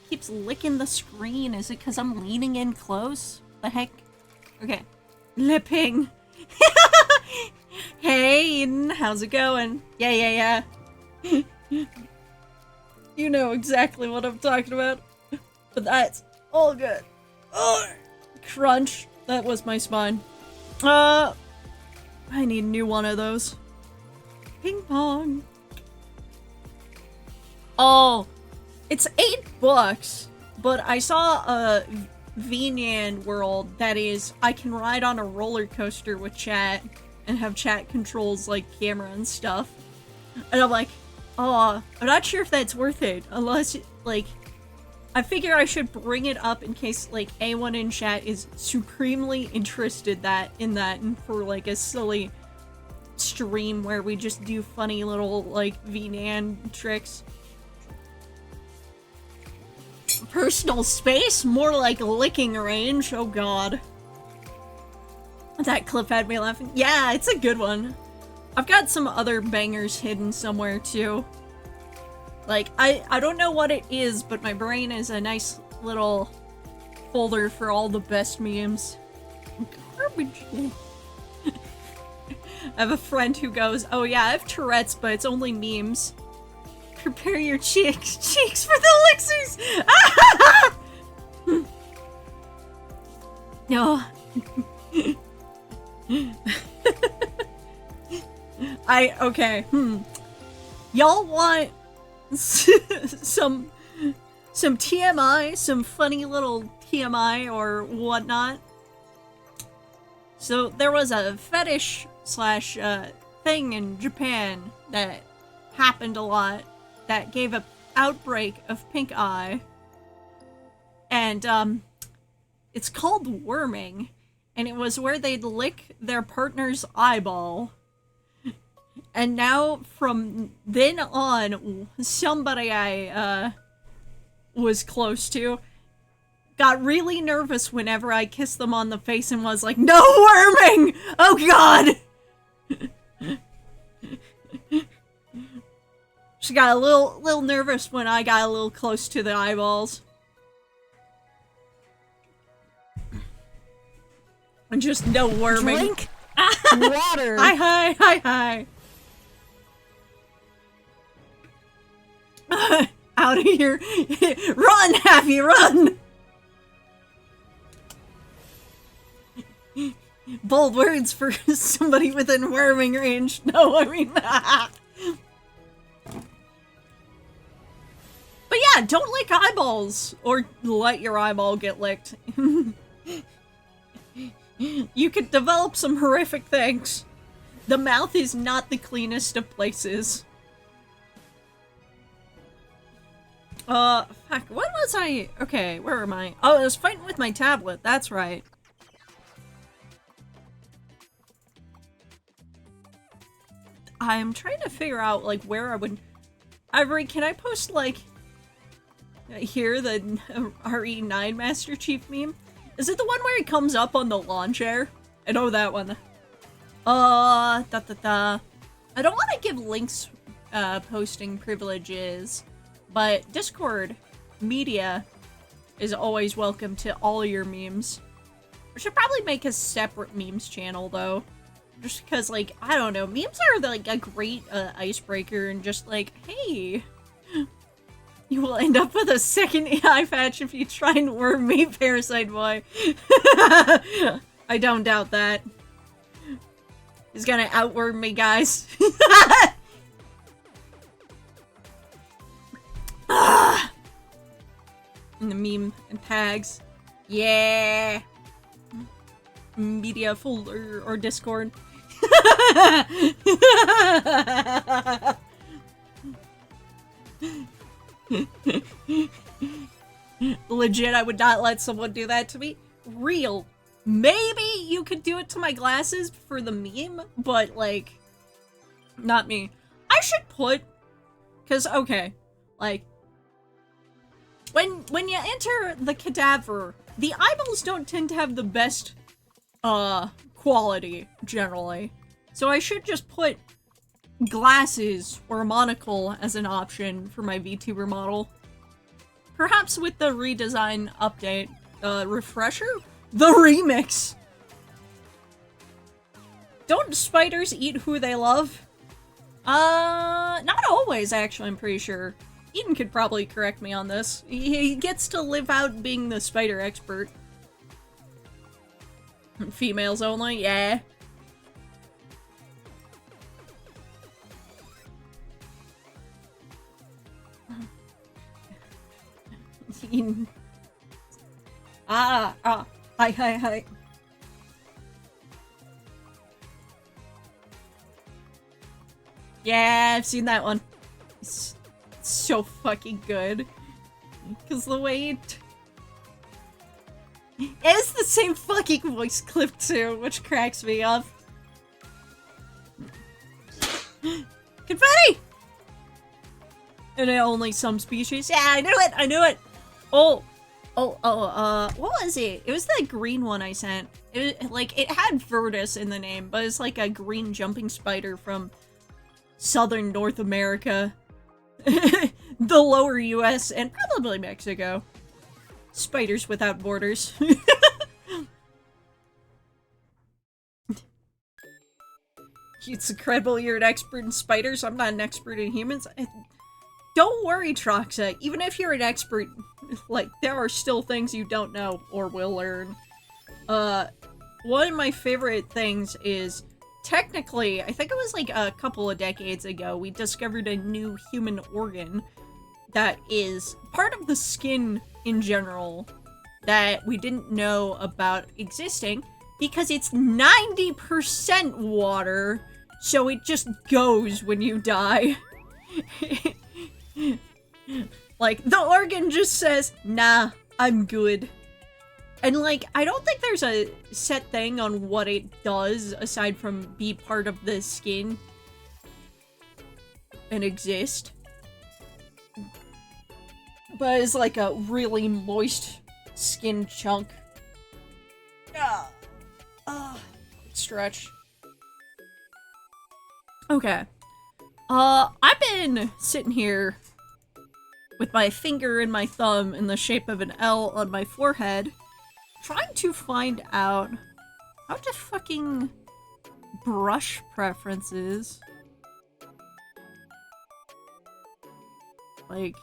keeps licking the screen. Is it because I'm leaning in close? The heck? Okay. Lipping. Hey, Eden, how's it going? Yeah. You know exactly what I'm talking about. But that's all good. Oh, crunch. That was my spine. I need a new one of those. Ping pong. Oh, it's $8, but I saw a VNAN world that is, I can ride on a roller coaster with chat and have chat controls like camera and stuff. And I'm like, oh, I'm not sure if that's worth it, unless, like, I figure I should bring it up in case, like, anyone in chat is supremely interested in that, and for, like, a silly stream where we just do funny little, like, VNAN tricks. Personal space? More like licking range, oh god. That clip had me laughing. Yeah, it's a good one. I've got some other bangers hidden somewhere, too. Like, I don't know what it is, but my brain is a nice little folder for all the best memes. Garbage. I have a friend who goes, oh yeah, I have Tourette's, but it's only memes. Prepare your cheeks for the elixirs! No. Okay, Y'all want some TMI, some funny little TMI or whatnot? So there was a fetish slash thing in Japan that happened a lot that gave an outbreak of pink eye. And it's called worming, and it was where they'd lick their partner's eyeball. And now, from then on, somebody I was close to got really nervous whenever I kissed them on the face and was like, no worming! Oh god! She got a little nervous when I got a little close to the eyeballs. And just no worming. Drink water. Hi. Out of here. Run, Happy, run! Bold words for somebody within worming range. No, I mean... But yeah, don't lick eyeballs! Or let your eyeball get licked. You could develop some horrific things. The mouth is not the cleanest of places. Fuck, what was I? Okay, where am I? Oh, I was fighting with my tablet, that's right. I'm trying to figure out, like, where I would... Ivory, can I post, like... Here, the RE9 Master Chief meme? Is it the one where he comes up on the lawn chair? I know that one. I don't want to give links, posting privileges, but Discord media is always welcome to all your memes. We should probably make a separate memes channel, though. Just because, like, I don't know, memes are, like, a great, icebreaker, and just like, hey... You will end up with a second eye patch if you try and worm me, Parasite Boy. I don't doubt that. He's gonna outworm me, guys. And the meme and tags. Yeah. Media folder or Discord. Legit, I would not let someone do that to me. Real. Maybe you could do it to my glasses for the meme, but, like, not me. I should put... Because, okay, like, when you enter the cadaver, the eyeballs don't tend to have the best, quality, generally. So I should just put glasses or a monocle as an option for my VTuber model. Perhaps with the redesign update, refresher? The remix! Don't spiders eat who they love? Not always, actually, I'm pretty sure. Eden could probably correct me on this. He gets to live out being the spider expert. Females only? Yeah. Eden. Hi. Yeah, I've seen that one. It's so fucking good. Because the way it's the same fucking voice clip too, which cracks me up. Confetti! And only some species. Yeah, I knew it! Oh, what was it? It was the green one I sent. It had Virtus in the name, but it's like a green jumping spider from southern North America. The lower US, and probably Mexico. Spiders without borders. It's incredible you're an expert in spiders. I'm not an expert in humans. Don't worry, Troxa. Even if you're an expert, like, there are still things you don't know or will learn. One of my favorite things is, technically, I think it was like a couple of decades ago, we discovered a new human organ that is part of the skin in general that we didn't know about existing because it's 90% water, so it just goes when you die. Like, the organ just says, nah, I'm good. And, like, I don't think there's a set thing on what it does aside from be part of the skin and exist. But it's like a really moist skin chunk. Stretch. Okay. I've been sitting here with my finger and my thumb in the shape of an L on my forehead, trying to find out how to fucking brush preferences. Like,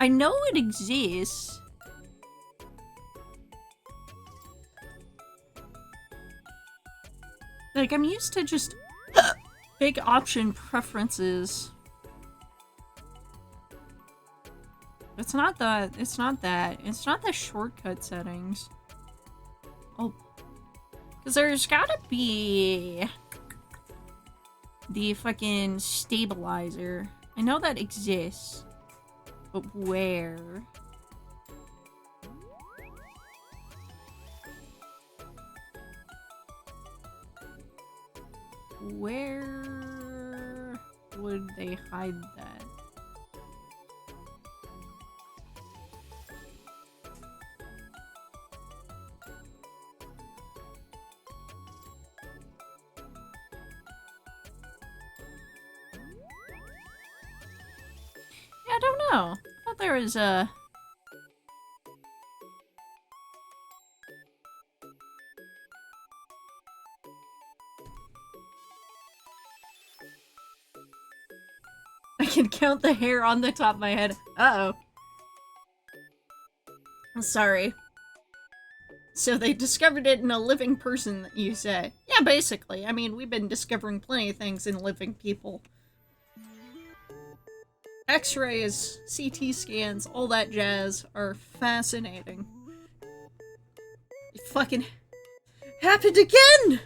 I know it exists. Like, I'm used to just big option preferences. It's not that. It's not the shortcut settings. Oh. Because there's gotta be the fucking stabilizer. I know that exists. But where? Where would they hide that? I don't know. I thought there was a... I can count the hair on the top of my head. Uh-oh. I'm sorry. So they discovered it in a living person, you say? Yeah, basically. I mean, we've been discovering plenty of things in living people. X-rays, CT scans, all that jazz are fascinating. It fucking happened again!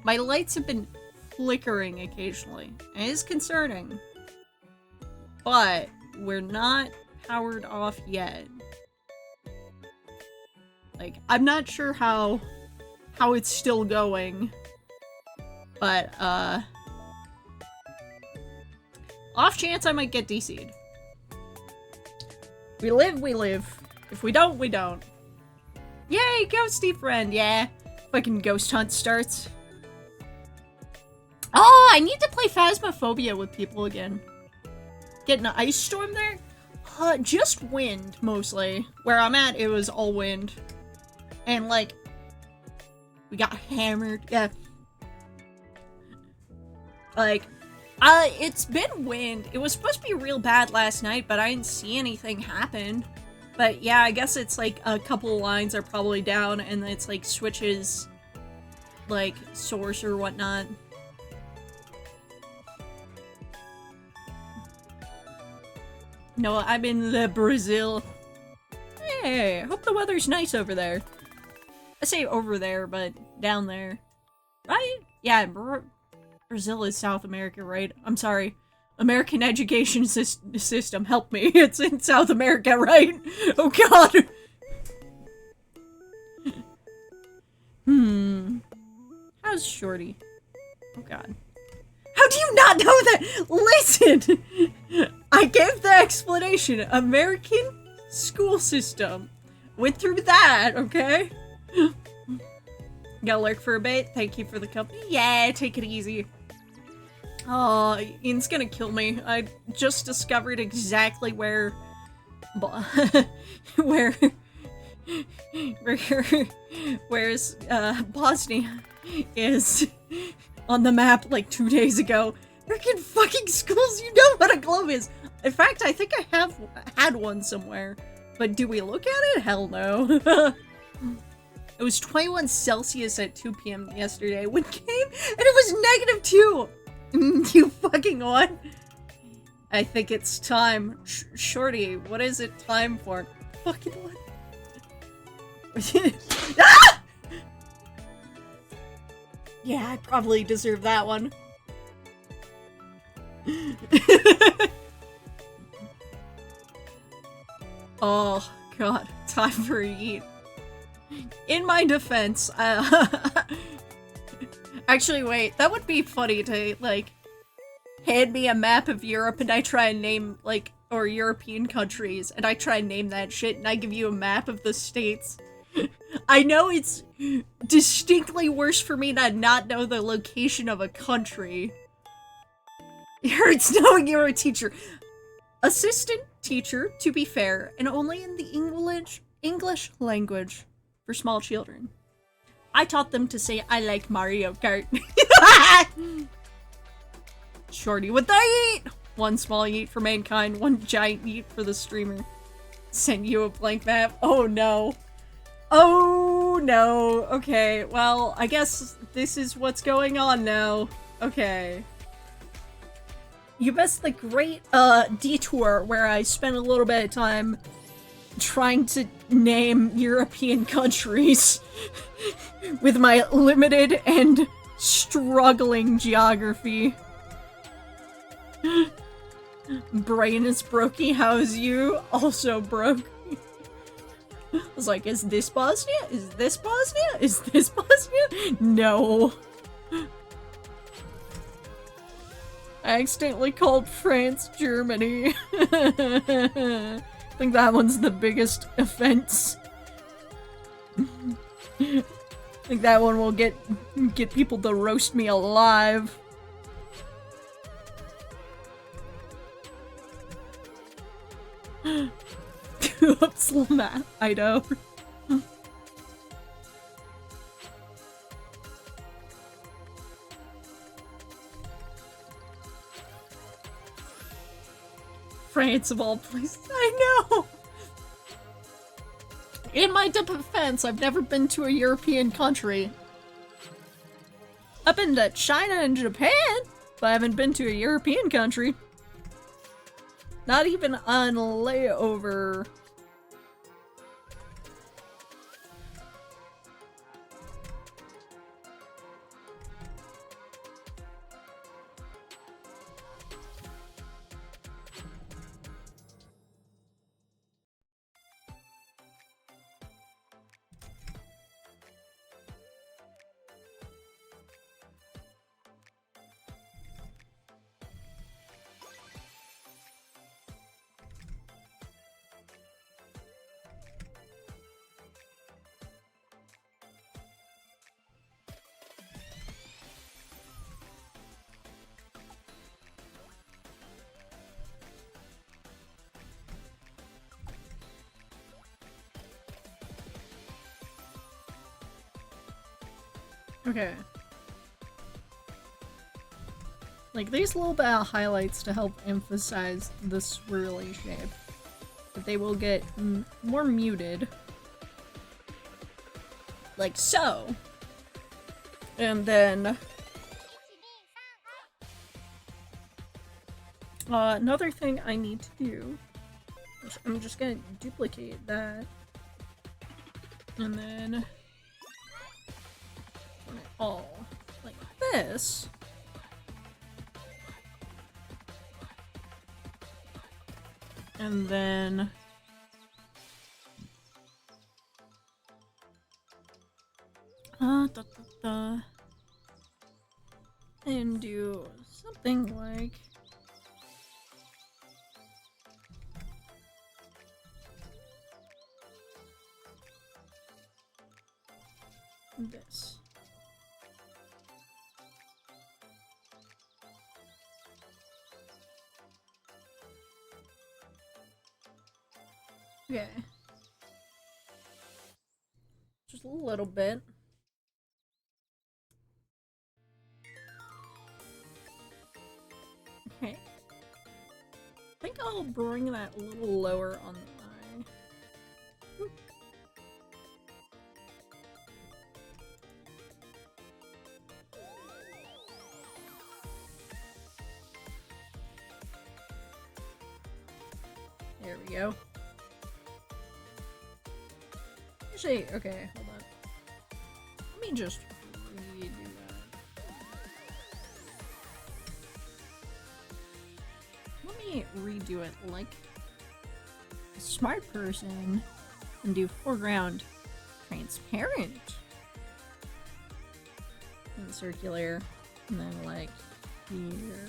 My lights have been flickering occasionally. It is concerning. But we're not powered off yet. Like, I'm not sure how it's still going. But, off chance I might get DC'd. We live, we live. If we don't, we don't. Yay, ghosty friend, yeah. Fucking ghost hunt starts. Oh, I need to play Phasmophobia with people again. get an ice storm there? Just wind, mostly. Where I'm at, it was all wind. And, like, we got hammered. Yeah. Like, it's been wind. It was supposed to be real bad last night, but I didn't see anything happen. But yeah, I guess it's like a couple of lines are probably down, and it's like switches, like, source or whatnot. No, I'm in the Brazil. Hey, hope the weather's nice over there. I say over there, but down there. Right? Yeah, Brazil is South America, right? I'm sorry. American education system, help me. It's in South America, right? Oh god! How's Shorty? Oh god. How do you not know that? Listen! I gave the explanation. American school system. Went through that, okay? Gotta lurk for a bit. Thank you for the company. Yeah, take it easy. Oh, Ian's gonna kill me. I just discovered exactly where's Bosnia is on the map like 2 days ago. Freaking fucking schools, you know what a globe is. In fact, I think I have had one somewhere. But do we look at it? Hell no. It was 21 Celsius at 2 p.m. yesterday when it came, and it was -2. You fucking what? I think it's time. Shorty, what is it time for? Fucking what? Ah! Yeah, I probably deserve that one. Oh, god. Time for a eat. In my defense, actually, wait, that would be funny to, like, hand me a map of Europe and I try and name, like, or European countries, and I try and name that shit, and I give you a map of the states. I know it's distinctly worse for me to not know the location of a country. It hurts knowing you're a teacher. Assistant teacher, to be fair, and only in the English language for small children. I taught them to say, I like Mario Kart. Shorty, what they eat? One small yeet for mankind, one giant yeet for the streamer. Send you a blank map. Oh no. Oh no. Okay, well, I guess this is what's going on now. Okay. You missed the great detour where I spent a little bit of time trying to name European countries with my limited and struggling geography. Brain is brokey, how's you? Also broke. I was like, is this Bosnia? Is this Bosnia? Is this Bosnia? No. I accidentally called France Germany. I think that one's the biggest offense. I think that one will get people to roast me alive. Oops, map, I know. France of all places, I know! In my defense, I've never been to a European country. I've been to China and Japan, but I haven't been to a European country. Not even on layover. Okay. Like, these little bit of highlights to help emphasize the swirly shape. But they will get more muted. Like so. And then... another thing I need to do is I'm just gonna duplicate that. And then... turn it all like this. And then... and do something like... this. Okay. Just a little bit. Okay. I think I'll bring that a little lower on the eye. Whoop. There we go. Actually, okay, hold on. Let me just redo that. Let me redo it like a smart person and do foreground transparent and circular, and then like here.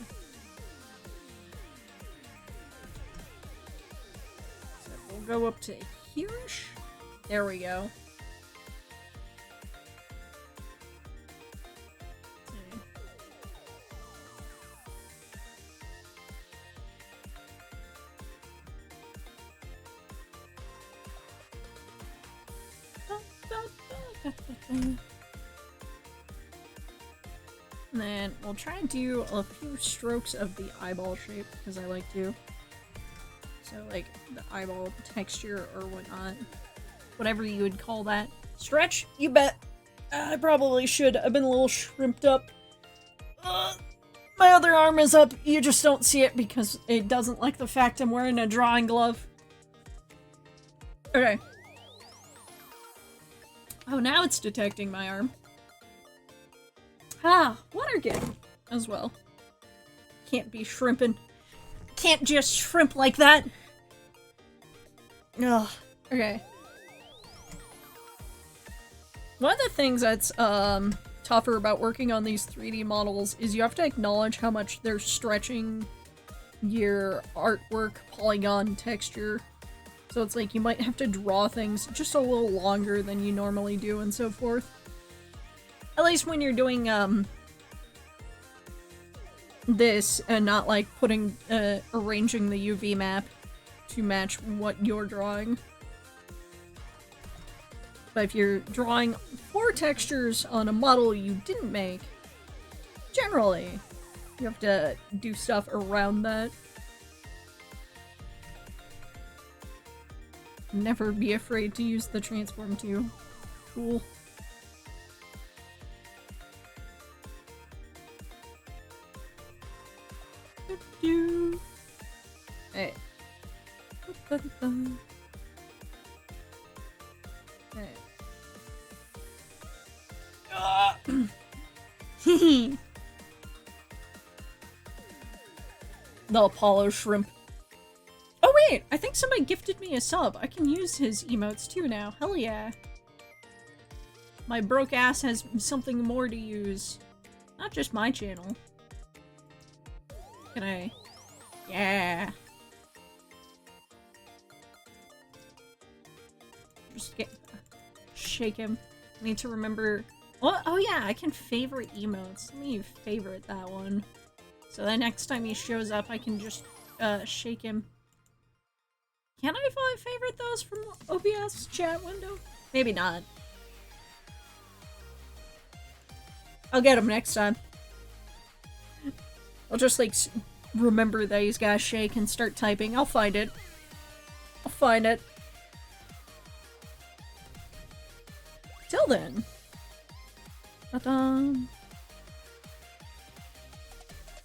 So we'll go up to here-ish. There we go. And then we'll try and do a few strokes of the eyeball shape, because I like to. So like the eyeball texture or whatnot. Whatever you would call that. Stretch? You bet. I probably should. I've been a little shrimped up. My other arm is up. You just don't see it because it doesn't like the fact I'm wearing a drawing glove. Okay. Oh, now it's detecting my arm. Ah, water getting as well. Can't be shrimping. Can't just shrimp like that. Ugh. Okay. One of the things that's tougher about working on these 3D models is you have to acknowledge how much they're stretching your artwork, polygon, texture. So it's like you might have to draw things just a little longer than you normally do and so forth. At least when you're doing this and not like putting arranging the UV map to match what you're drawing. But if you're drawing 4 textures on a model you didn't make, generally, you have to do stuff around that. Never be afraid to use the transform to tool. Hey. Hey. The Apollo shrimp. Oh wait, I think somebody gifted me a sub. I can use his emotes too now. Hell yeah. My broke ass has something more to use. Not just my channel. Can I? Yeah. Just shake him. I need to remember. Oh yeah, I can favorite emotes. Let me favorite that one. So the next time he shows up, I can just shake him. Can I favorite those from OBS chat window? Maybe not. I'll get him next time. I'll just, like, remember that he's gotta shake and start typing. I'll find it. I'll find it. Till then. Ta-da!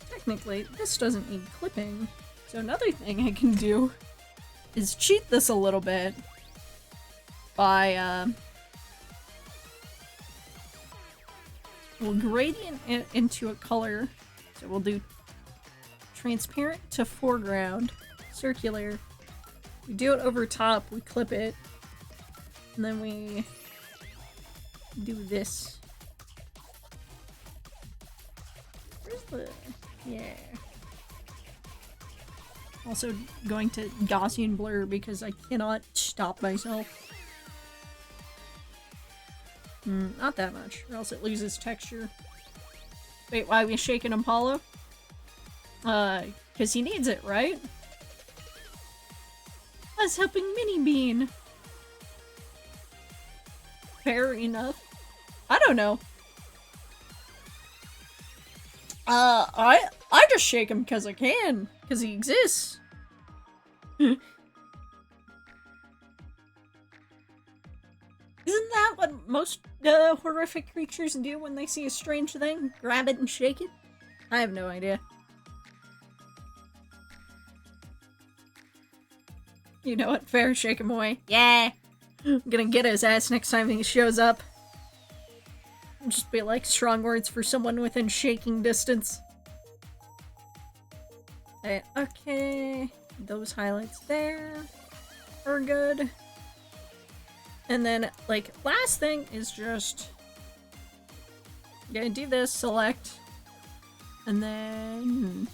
Technically, this doesn't need clipping. So another thing I can do is cheat this a little bit by, we'll gradient it into a color. So we'll do transparent to foreground, circular. We do it over top, we clip it, and then we do this. Where's the... yeah. Also going to Gaussian blur because I cannot stop myself. Not that much, or else it loses texture. Wait, why are we shaking Apollo? Because he needs it, right? I was helping Mini Bean. Fair enough. I don't know. I just shake him because I can. Because he exists. Isn't that what most horrific creatures do when they see a strange thing? Grab it and shake it? I have no idea. You know what? Fair, shake him away. Yeah! I'm gonna get his ass next time he shows up. I'll just be like, strong words for someone within shaking distance. Okay. Those highlights there are good. And then, like, last thing is just... I'm gonna do this, select, and then...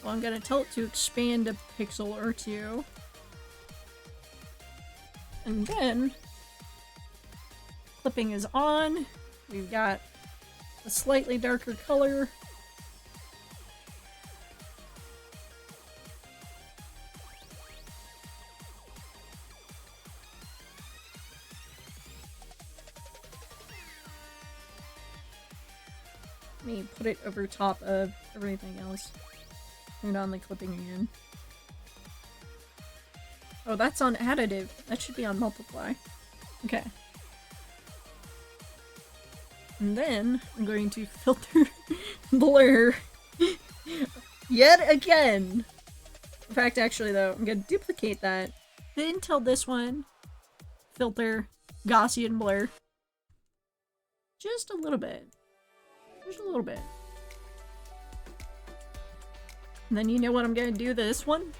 well, I'm gonna tell it to expand a pixel or two. And then... clipping is on. We've got a slightly darker color. Let me put it over top of everything else. Turn on the clipping again. Oh, that's on additive. That should be on multiply. Okay. And then I'm going to filter blur yet again. In fact, actually though, I'm going to duplicate that. Then tell this one, filter Gaussian blur. Just a little bit. Just a little bit. And then you know what I'm gonna do to this one?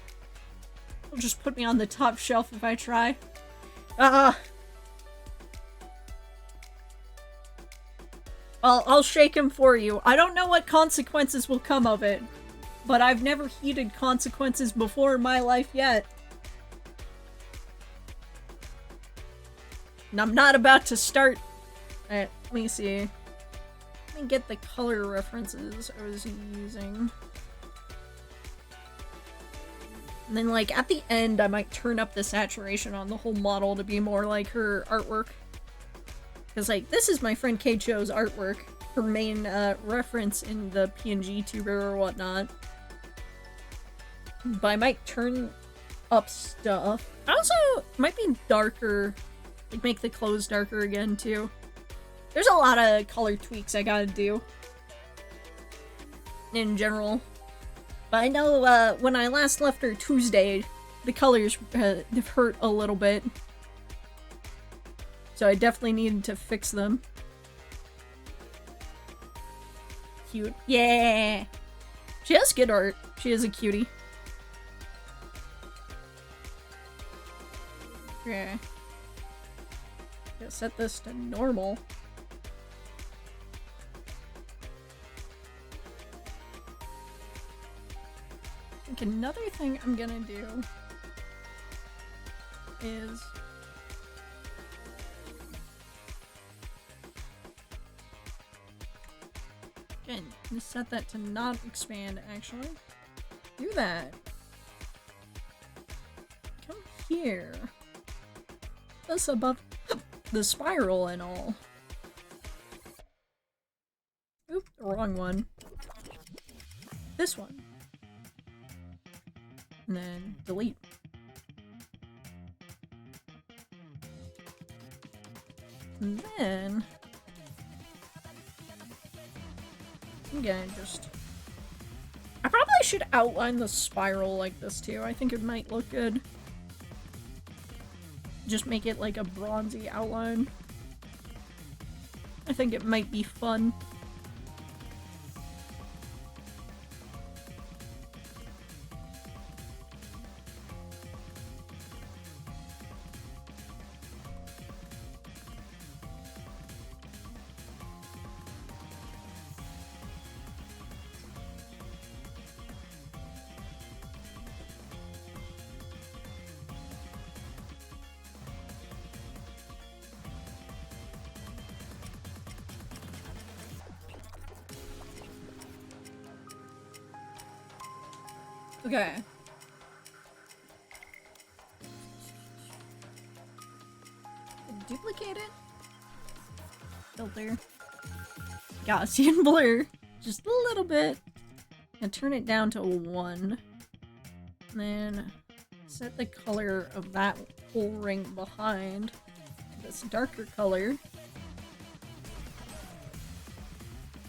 It'll just put me on the top shelf if I try. I'll shake him for you. I don't know what consequences will come of it, but I've never heeded consequences before in my life yet. And I'm not about to start. Alright, let me see. Let me get the color references I was using. And then, like, at the end, I might turn up the saturation on the whole model to be more like her artwork. Because, like, this is my friend Kheichou's artwork. Her main reference in the PNG tuber or whatnot. But I might turn up stuff. I also might be darker. Like, make the clothes darker again, too. There's a lot of color tweaks I gotta do. In general. But I know when I last left her Tuesday, the colors have hurt a little bit. So I definitely needed to fix them. Cute. Yeah! She has good art. She is a cutie. Okay. Gonna set this to normal. I think another thing I'm gonna do is again, just set that to not expand actually. Do that. Come here. That's above the spiral and all. wrong one. This one. And then delete. And then I'm gonna just... I probably should outline the spiral like this too. I think it might look good. Just make it like a bronzy outline. I think it might be fun. Okay. Duplicate it. Filter. Gaussian blur. Just a little bit. And turn it down to 1. And then set the color of that whole ring behind to this darker color.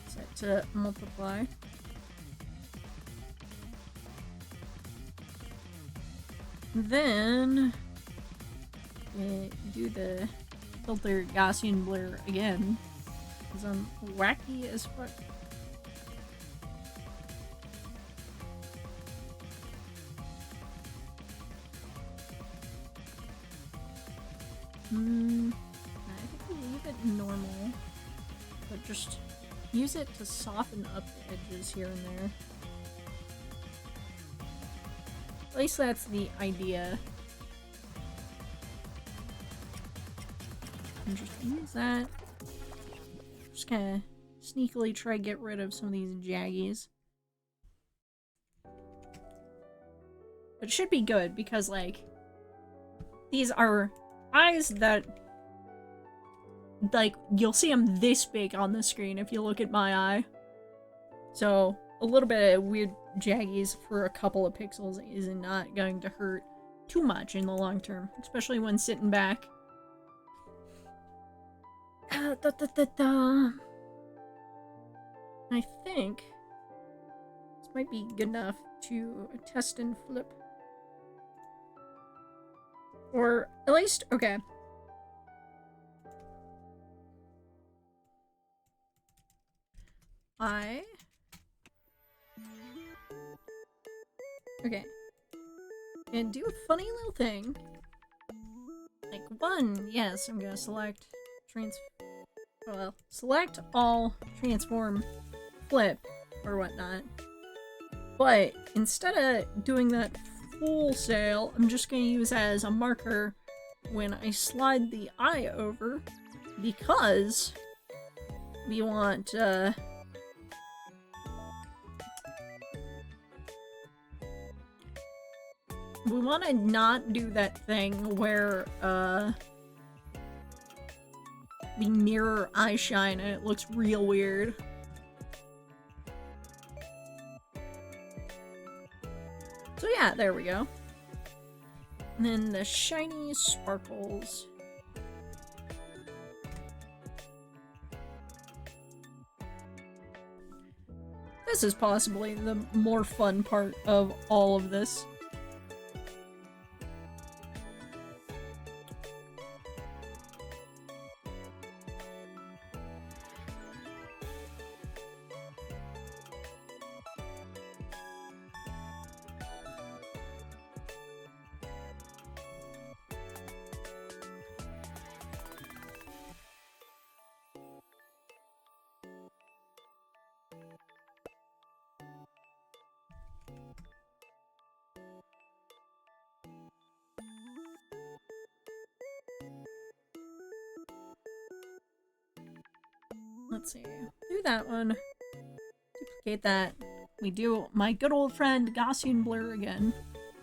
Set to multiply. Then do the filter Gaussian blur again, because I'm wacky as fuck. I think we'll leave it normal, but just use it to soften up the edges here and there. At least that's the idea. And just use that. Just kind of sneakily try to get rid of some of these jaggies. But it should be good because, like, these are eyes that, like, you'll see them this big on the screen if you look at my eye. So, a little bit of weird jaggies for a couple of pixels is not going to hurt too much in the long term, especially when sitting back. I think this might be good enough to test and flip. Or at least, okay. Okay. And do a funny little thing. Like, one, yes, I'm gonna select select all, transform, flip, or whatnot. But instead of doing that wholesale, I'm just gonna use that as a marker when I slide the eye over, because we want, we want to not do that thing where, we mirror eye shine and it looks real weird. So yeah, there we go. And then the shiny sparkles. This is possibly the more fun part of all of this. Let's see. Do that one. Duplicate that. We do my good old friend Gaussian blur again.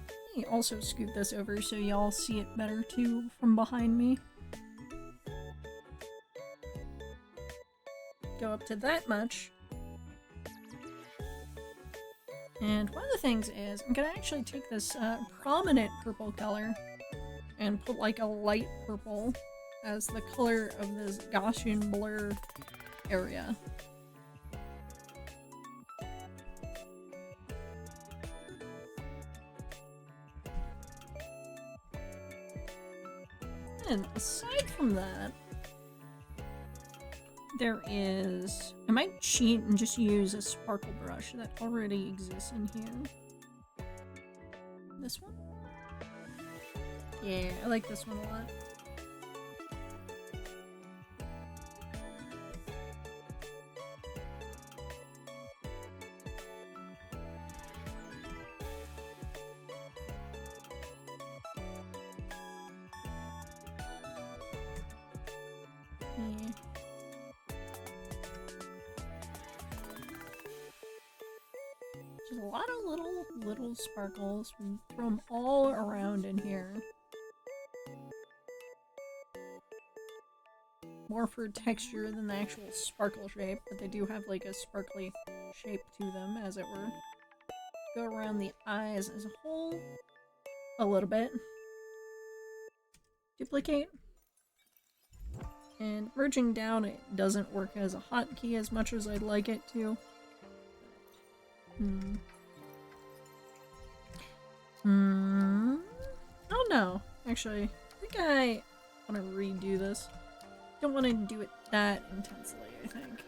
Let me also scoot this over so y'all see it better too from behind me. Go up to that much. And one of the things is, I'm gonna actually take this prominent purple color and put like a light purple as the color of this Gaussian blur area. And aside from that, there is... I might cheat and just use a sparkle brush that already exists in here. This one? Yeah, I like this one a lot. Yeah. Just a lot of little sparkles from all around in here. More for texture than the actual sparkle shape, but they do have like a sparkly shape to them, as it were. Go around the eyes as a whole a little bit. Duplicate. And merging down, it doesn't work as a hotkey as much as I'd like it to. Oh no, actually, I think I want to redo this. Don't want to do it that intensely, I think.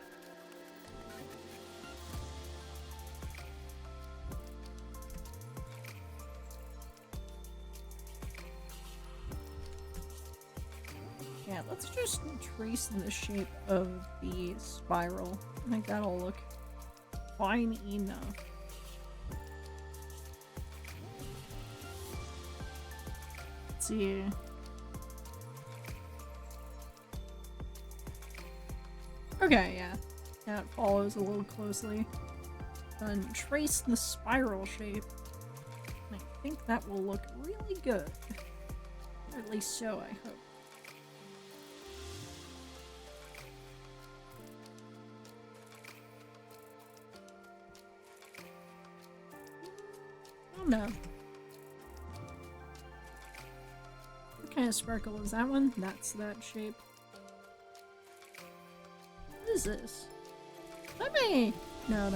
Yeah, let's just trace the shape of the spiral. I think that'll look fine enough. Let's see. Okay, yeah. That follows a little closely. Then trace the spiral shape. I think that will look really good. Or at least so, I hope. Oh no. What kind of sparkle is that one? That's that shape. What is this? Let me! No.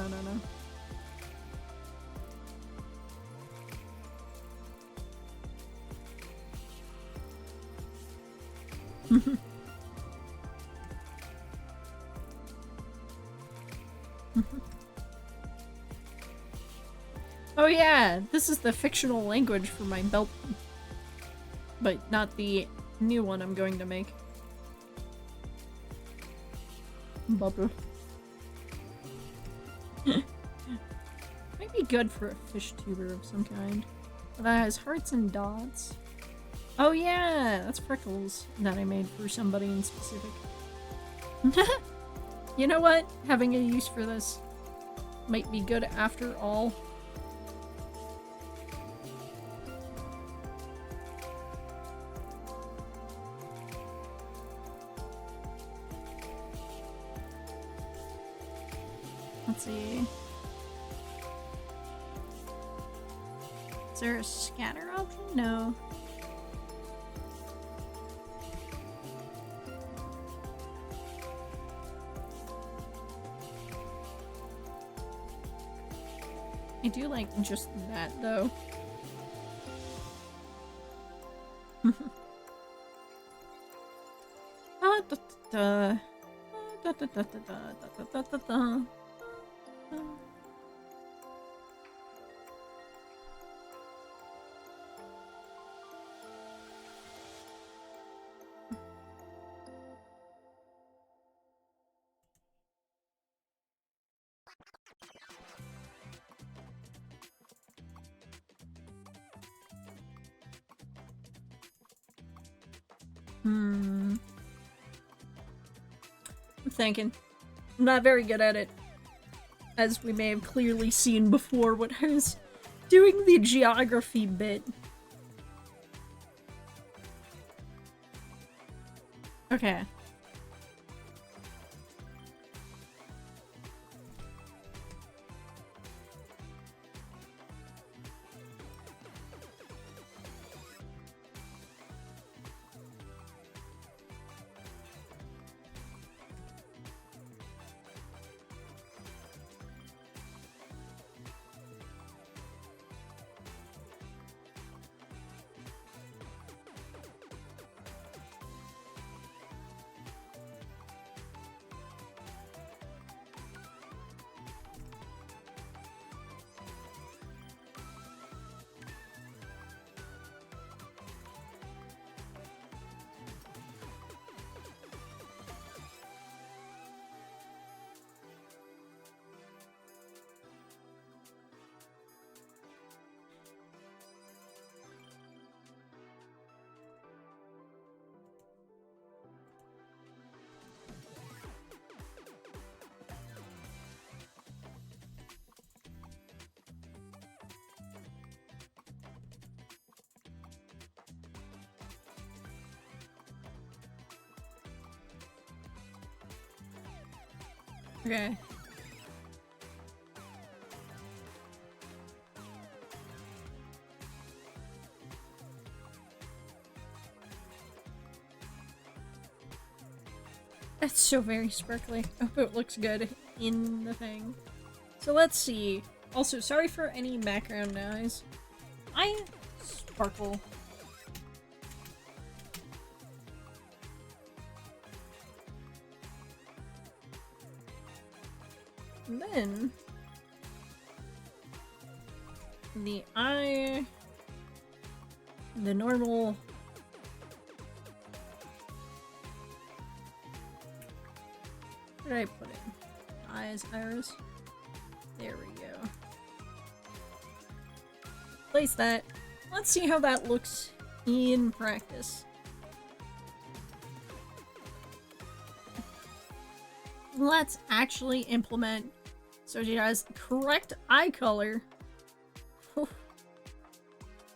Oh yeah, this is the fictional language for my belt. But not the new one I'm going to make. Bubble. Might be good for a fish tuber of some kind. That has hearts and dots. Oh yeah, that's freckles that I made for somebody in specific. You know what? Having a use for this might be good after all. Let's see. Is there a scatter option? No. I do like just that though. I'm thinking. I'm not very good at it. As we may have clearly seen before when I was doing the geography bit. Okay. Okay. That's so very sparkly. I hope it looks good in the thing. So let's see. Also, sorry for any background noise. I sparkle. And then the eye, the normal. Where did I put it? Eyes, iris. There we go. Place that. Let's see how that looks in practice. Let's actually implement so she has the correct eye color.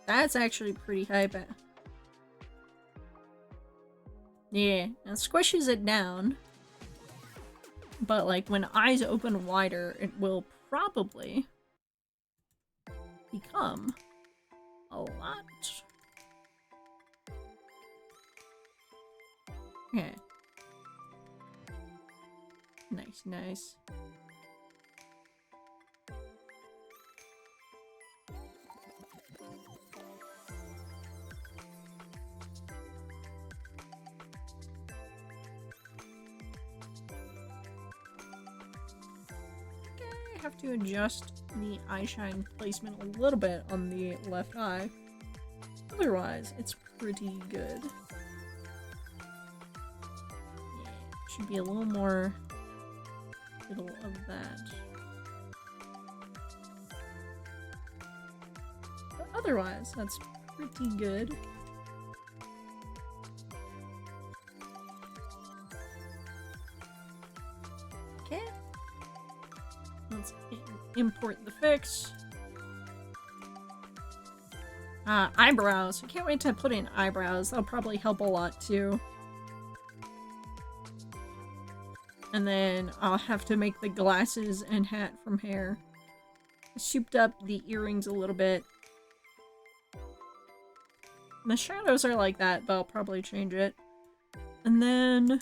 That's actually pretty hype. Yeah, it squishes it down. But like when eyes open wider, it will probably become a lot. Okay. Nice, nice. I have to adjust the eye shine placement a little bit on the left eye. Otherwise, it's pretty good. Yeah, should be a little more middle of that. But otherwise, that's pretty good. Okay. Let's import the fix. Eyebrows. I can't wait to put in eyebrows. That'll probably help a lot too. And then I'll have to make the glasses and hat from hair. I souped up the earrings a little bit. The shadows are like that, but I'll probably change it. And then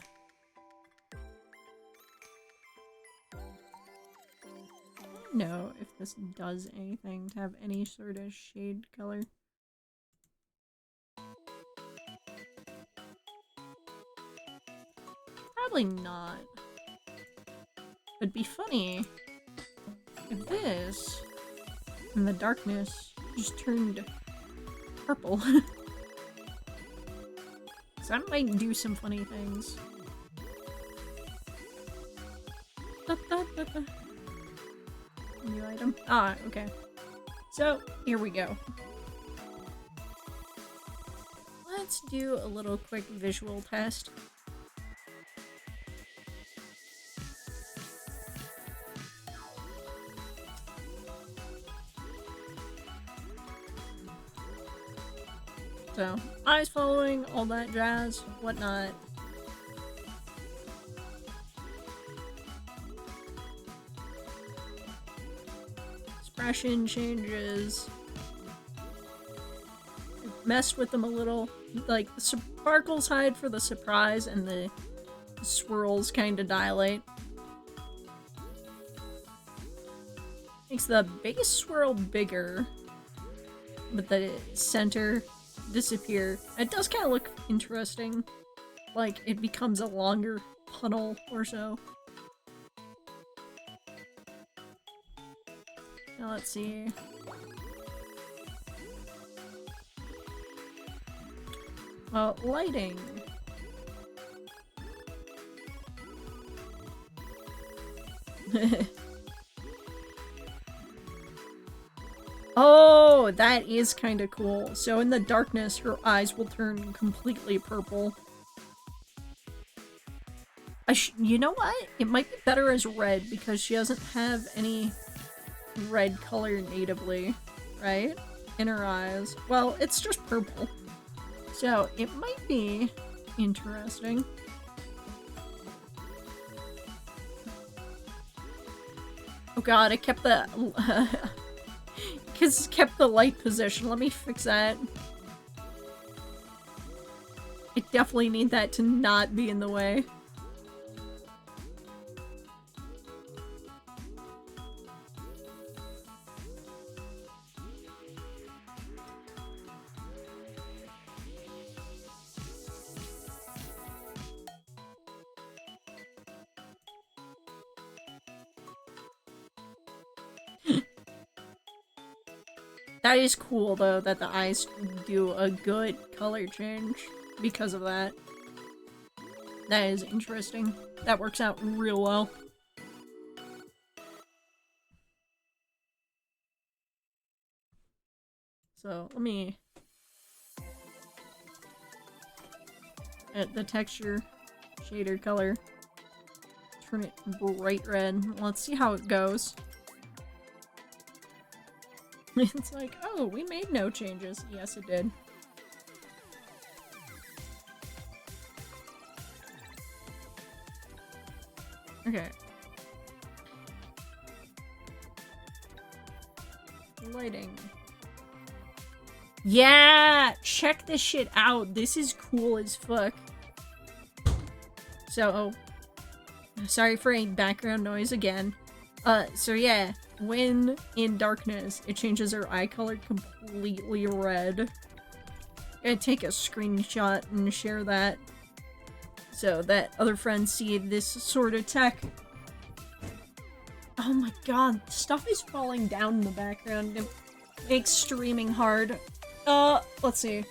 I don't know if this does anything to have any sort of shade color. Probably not. It'd be funny if this, in the darkness, just turned purple. So that might do some funny things. New item? Ah, okay. So, here we go. Let's do a little quick visual test. So, eyes following, all that jazz, whatnot. Expression changes. Messed with them a little. Like, the sparkles hide for the surprise, and the swirls kind of dilate. Makes the base swirl bigger, but the center disappear. It does kind of look interesting. Like, it becomes a longer tunnel or so. Now let's see. Well, lighting. Oh, that is kind of cool. So in the darkness, her eyes will turn completely purple. You know what? It might be better as red because she doesn't have any red color natively, right? In her eyes. Well, it's just purple. So it might be interesting. Oh god, it kept the... Cause it kept the light position. Let me fix that. I definitely need that to not be in the way. That is cool, though, that the eyes do a good color change because of that. That is interesting. That works out real well. So, let me... At the texture, shader color. Turn it bright red. Let's see how it goes. It's like, oh, we made no changes. Yes, it did. Okay. Lighting. Yeah! Check this shit out. This is cool as fuck. So, sorry for any background noise again. So yeah. When in darkness, it changes her eye color completely red. Gotta take a screenshot and share that so that other friends see this sort of tech. Oh my god, stuff is falling down in the background. It makes streaming hard. Let's see.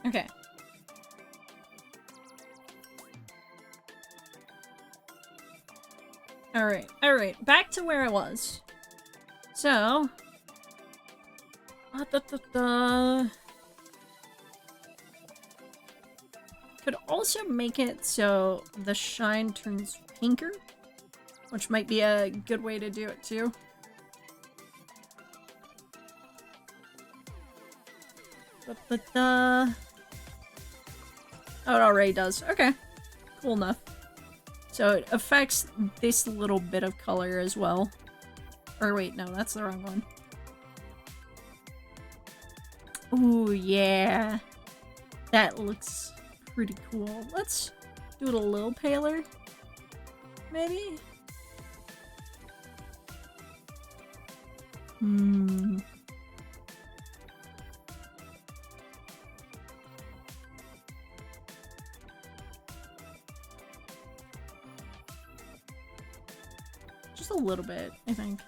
Okay. Alright, back to where I was. So... Could also make it so the shine turns pinker, which might be a good way to do it too. Oh, it already does. Okay. Cool enough. So it affects this little bit of color as well. Or wait, no, that's the wrong one. Ooh, yeah. That looks pretty cool. Let's do it a little paler. Maybe? Just a little bit, I think.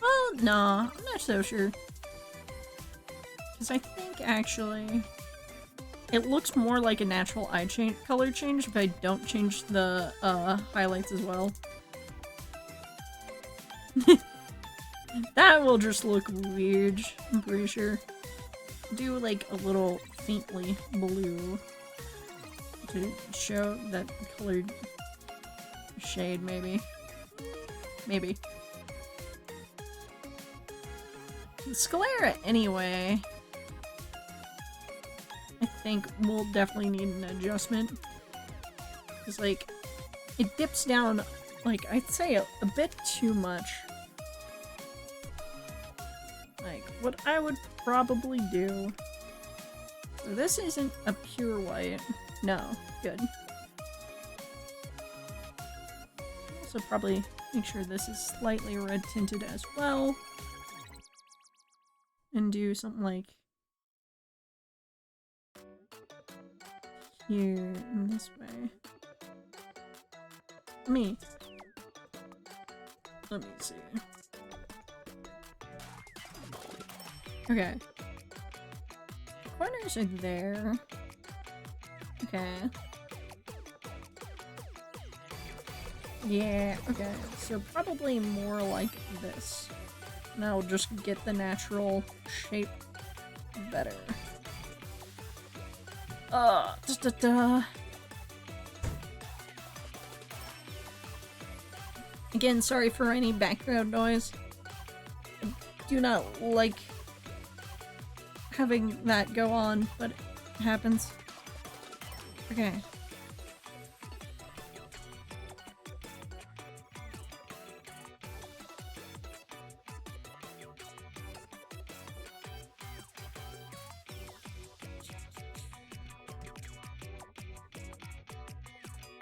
Well, no, I'm not so sure. Because I think, actually, it looks more like a natural eye color change if I don't change the highlights as well. That will just look weird, I'm pretty sure. Do, like, a little faintly blue to show that colored shade, maybe. Maybe. Sclera, anyway, I think we'll definitely need an adjustment. Because, like, it dips down, like, I'd say a bit too much. Like, what I would probably do... So this isn't a pure white. No. Good. Also probably make sure this is slightly red tinted as well. And do something like... here, in this way. Let me see. Okay. The corners are there. Okay. Yeah, okay. So probably more like this. And I'll just get the natural shape better. Again, sorry for any background noise. I do not like having that go on, but it happens. Okay.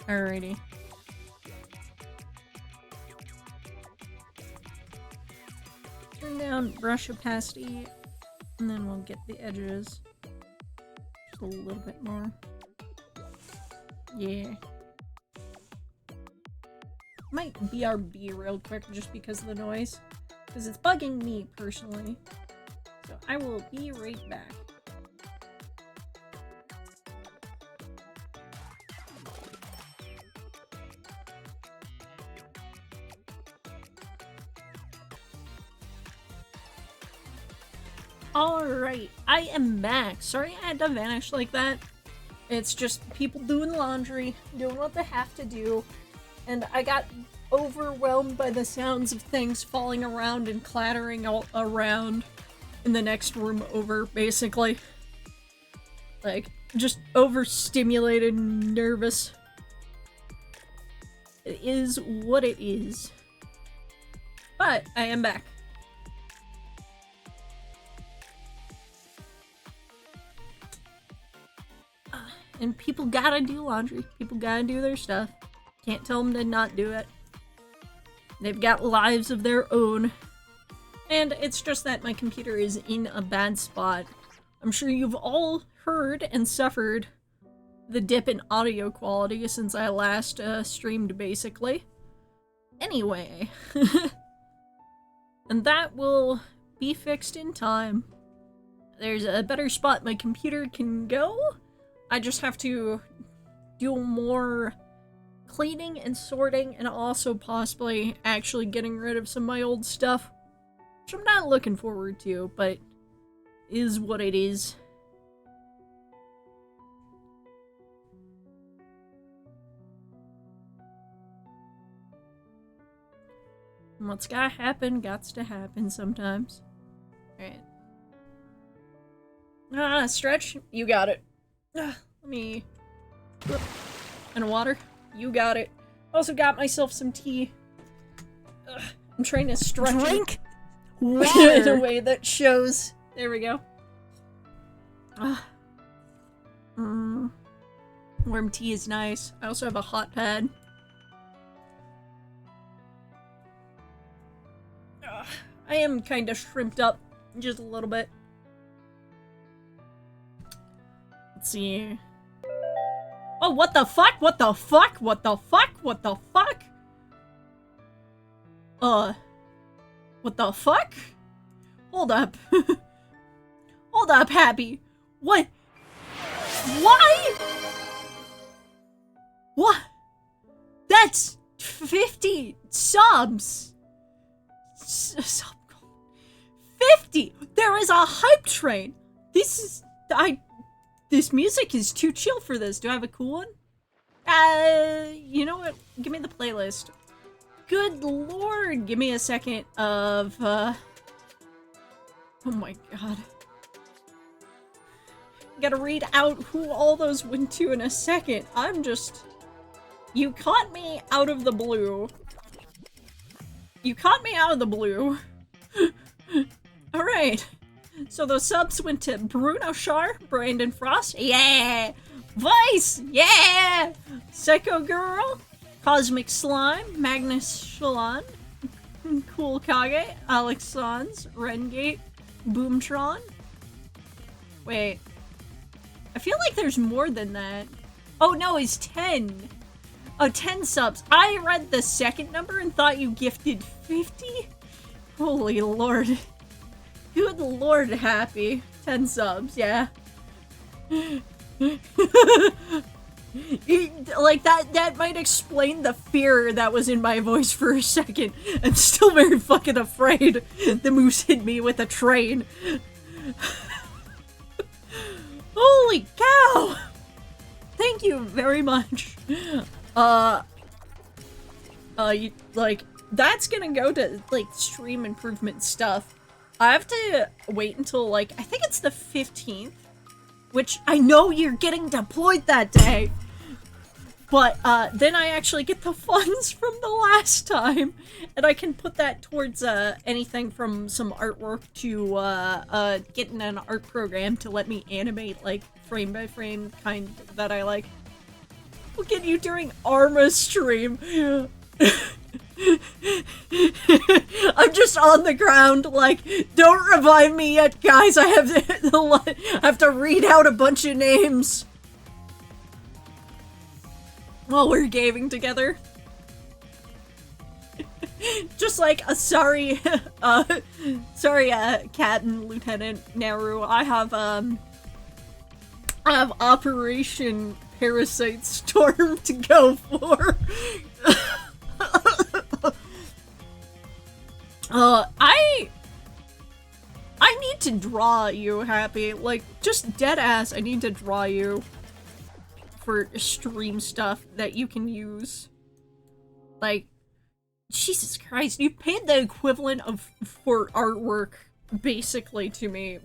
Alrighty. Turn down brush opacity, and then we'll get the edges just a little bit more. Yeah. Might BRB real quick just because of the noise, because it's bugging me personally. So I will be right back. Alright, I am back. Sorry I had to vanish like that. It's just people doing laundry, doing what they have to do, and I got overwhelmed by the sounds of things falling around and clattering all around in the next room over, basically. Like, just overstimulated and nervous. It is what it is. But, I am back. And people gotta do laundry. People gotta do their stuff. Can't tell them to not do it. They've got lives of their own. And it's just that my computer is in a bad spot. I'm sure you've all heard and suffered the dip in audio quality since I last streamed, basically. Anyway. And that will be fixed in time. There's a better spot my computer can go. I just have to do more cleaning and sorting, and also possibly actually getting rid of some of my old stuff, which I'm not looking forward to, but is what it is. And what's gotta happen, gots to happen sometimes. Alright. Stretch, you got it. Let me... And water. You got it. Also got myself some tea. I'm trying to stretch Drink it in a way that shows. There we go. Warm tea is nice. I also have a hot pad. I am kind of shrimped up. Just a little bit. Let's see. Oh, what the fuck? What the fuck? What the fuck? What the fuck? What the fuck? Hold up. Hold up, Happy. What? Why? What? That's 50 subs. 50! There is a hype train! This music is too chill for this. Do I have a cool one? You know what? Give me the playlist. Good lord! Give me a second of, oh my god. Gotta read out who all those went to in a second. I'm just... You caught me out of the blue. You caught me out of the blue. Alright. So those subs went to Bruno Shar, Brandon Frost, yeah! Vice, yeah! Psycho Girl, Cosmic Slime, Magnus Shalon, Cool Kage, Alex Sans, Rengate, Boomtron. Wait. I feel like there's more than that. Oh no, it's 10. Oh, 10 subs. I read the second number and thought you gifted 50? Holy lord. Good lord, Happy. 10 subs, yeah. Like, that might explain the fear that was in my voice for a second. I'm still very fucking afraid the moose hit me with a train. Holy cow! thank you very much. Like, that's gonna go to, like, stream improvement stuff. I have to wait until, like, I think it's the 15th, which I know you're getting deployed that day. But, then I actually get the funds from the last time, and I can put that towards, anything from some artwork to, getting an art program to let me animate, like, frame-by-frame kind that I like. We'll get you during Arma stream. I'm just on the ground, like, don't revive me yet, guys, I have to read out a bunch of names. While we're gaming together. Just like a sorry, Captain Lieutenant Naru, I have Operation Parasite Storm to go for. I need to draw you, Happy. Like, just dead ass, I need to draw you for stream stuff that you can use. Like, Jesus Christ, you paid the equivalent of for artwork, basically, to me.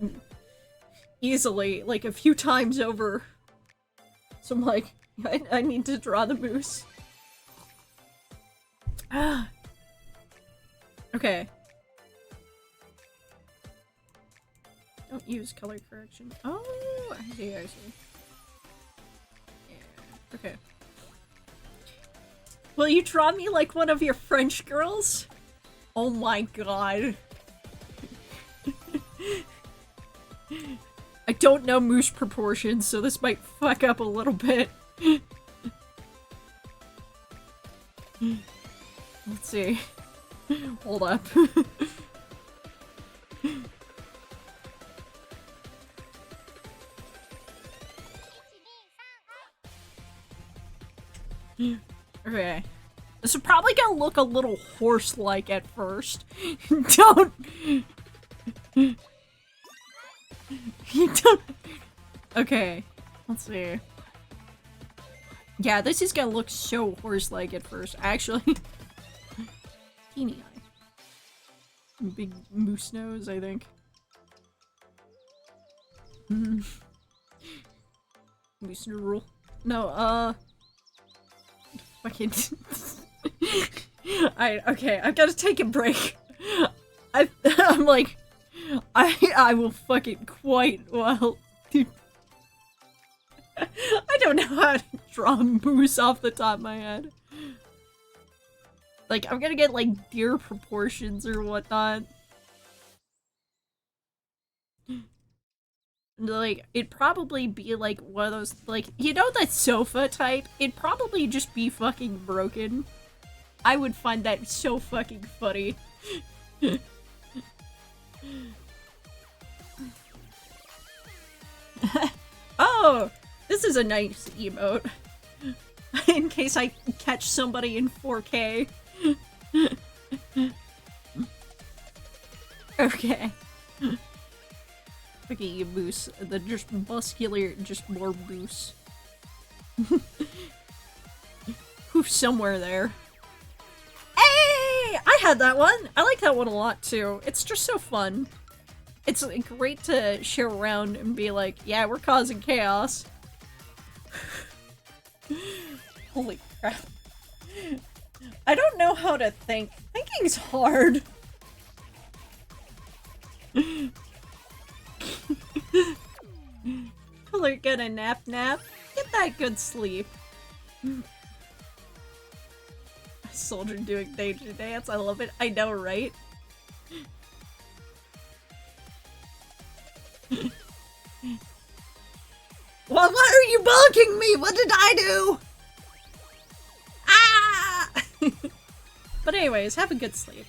Easily, like, a few times over. So I'm like, I need to draw the moose. Okay. Don't use color correction. Oh, I see. Yeah, okay. Will you draw me like one of your French girls? Oh my god. I don't know moose proportions, so this might fuck up a little bit. Let's see. Hold up. Okay. This is probably gonna look a little horse-like at first. Don't... You don't... Okay. Let's see. Yeah, this is gonna look so horse-like at first. Actually... Teeny eye. Big moose nose, I think. Moose rule. No, fucking... okay, I've gotta take a break. I'm like... I will fucking quite well... Dude. I don't know how to draw a moose off the top of my head. Like, I'm gonna get, like, deer proportions or whatnot. Like, it'd probably be, like, one of those, like, you know that sofa type? It'd probably just be fucking broken. I would find that so fucking funny. Oh! This is a nice emote. In case I catch somebody in 4K. Okay. Look at you, Moose. The just muscular, just more Moose. Who's somewhere there? Hey! I had that one! I like that one a lot, too. It's just so fun. It's great to share around and be like, yeah, we're causing chaos. Holy crap. I don't know how to think. Thinking's hard. Color get a nap. Get that good sleep. Soldier doing danger dance. I love it. I know, right? Well, why are you bulking me? What did I do? Ah! But anyways, have a good sleep.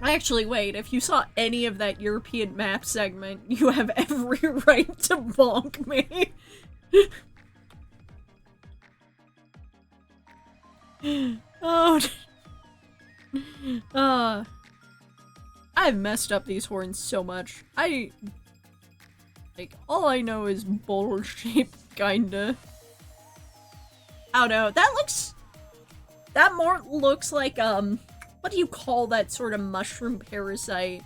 Actually, wait, if you saw any of that European map segment, you have every right to bonk me. Oh. I've messed up these horns so much. Like, all I know is bowl shape, kinda. I don't know. That more looks like, what do you call that sort of mushroom parasite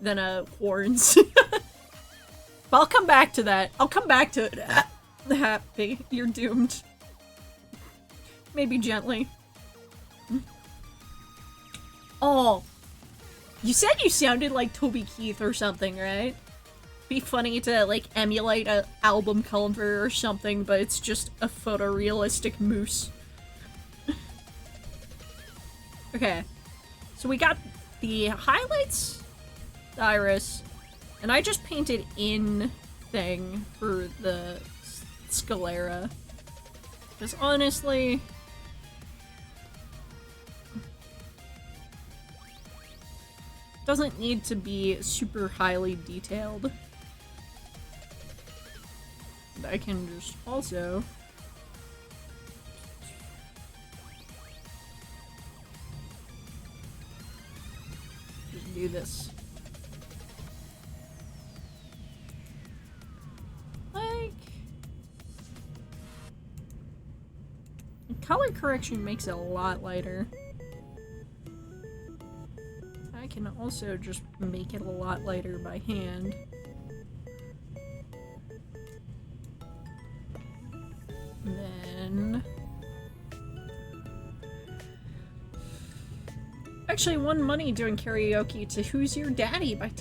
than a horns? But I'll come back to that. I'll come back to it. Happy. You're doomed. Maybe gently. Oh. You said you sounded like Toby Keith or something, right? Be funny to, like, emulate an album cover or something, but it's just a photorealistic moose. Okay. So we got the highlights, the iris, and I just painted in thing for the sclera. Because honestly... doesn't need to be super highly detailed. I can just also... just do this. Like... color correction makes it a lot lighter. I can also just make it a lot lighter by hand. And then... actually won money doing karaoke to Who's Your Daddy by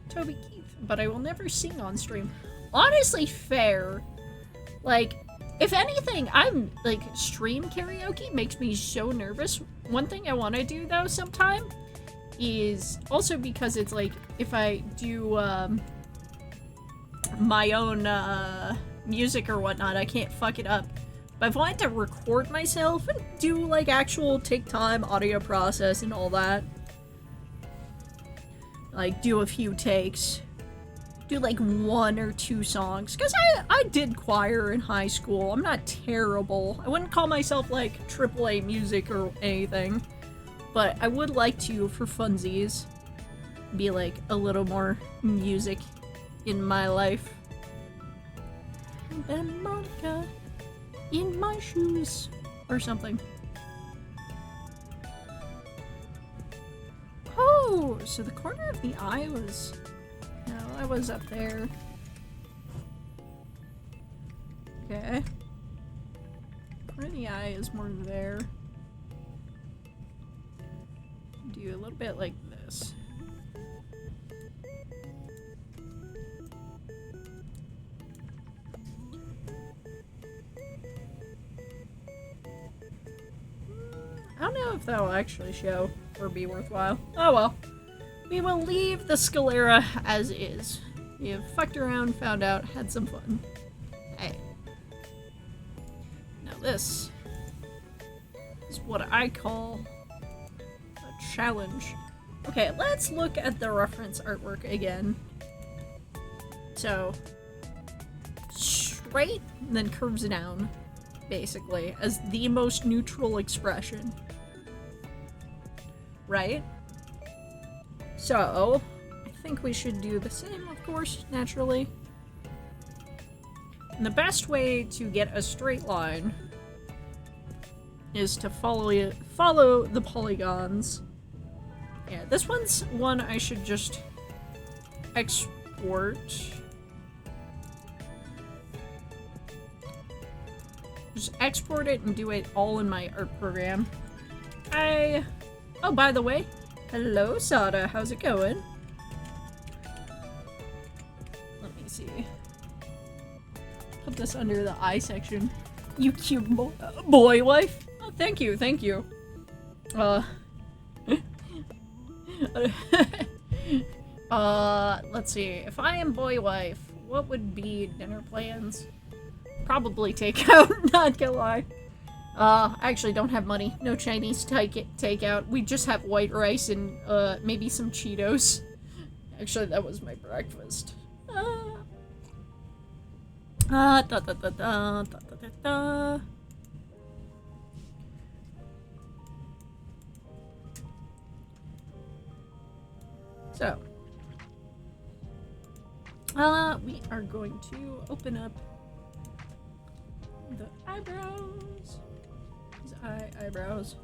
Toby Keith, but I will never sing on stream. Honestly, fair. Like, if anything, I'm, like, stream karaoke makes me so nervous. One thing I want to do, though, sometime is also because it's like, if I do, my own, music or whatnot, I can't fuck it up. But I've wanted to record myself and do, like, actual take time, audio process, and all that. Like, do a few takes. Do, like, 1 or 2 songs. Because I did choir in high school. I'm not terrible. I wouldn't call myself, like, AAA music or anything. But I would like to, for funsies, be, like, a little more music in my life. And Monica in my shoes. Or something. Oh, so the corner of the eye was... no, I was up there. Okay. Corner of the eye is more there. Do a little bit like this. I don't know if that'll actually show or be worthwhile. Oh well. We will leave the sclera as is. We have fucked around, found out, had some fun. Hey. Now this is what I call a challenge. Okay, let's look at the reference artwork again. So, straight, and then curves down, basically, as the most neutral expression. Right? So, I think we should do the same, of course, naturally. And the best way to get a straight line is to follow the polygons. Yeah, this one's one I should just export. Just export it and do it all in my art program. Oh, by the way, hello, Sada. How's it going? Let me see. Put this under the eye section. You cute boy wife. Oh, thank you, thank you. Let's see. If I am boy wife, what would be dinner plans? Probably takeout, not gonna lie. I actually don't have money. No Chinese takeout. We just have white rice and, maybe some Cheetos. Actually, that was my breakfast. So. We are going to open up the eyebrows. These eyebrows.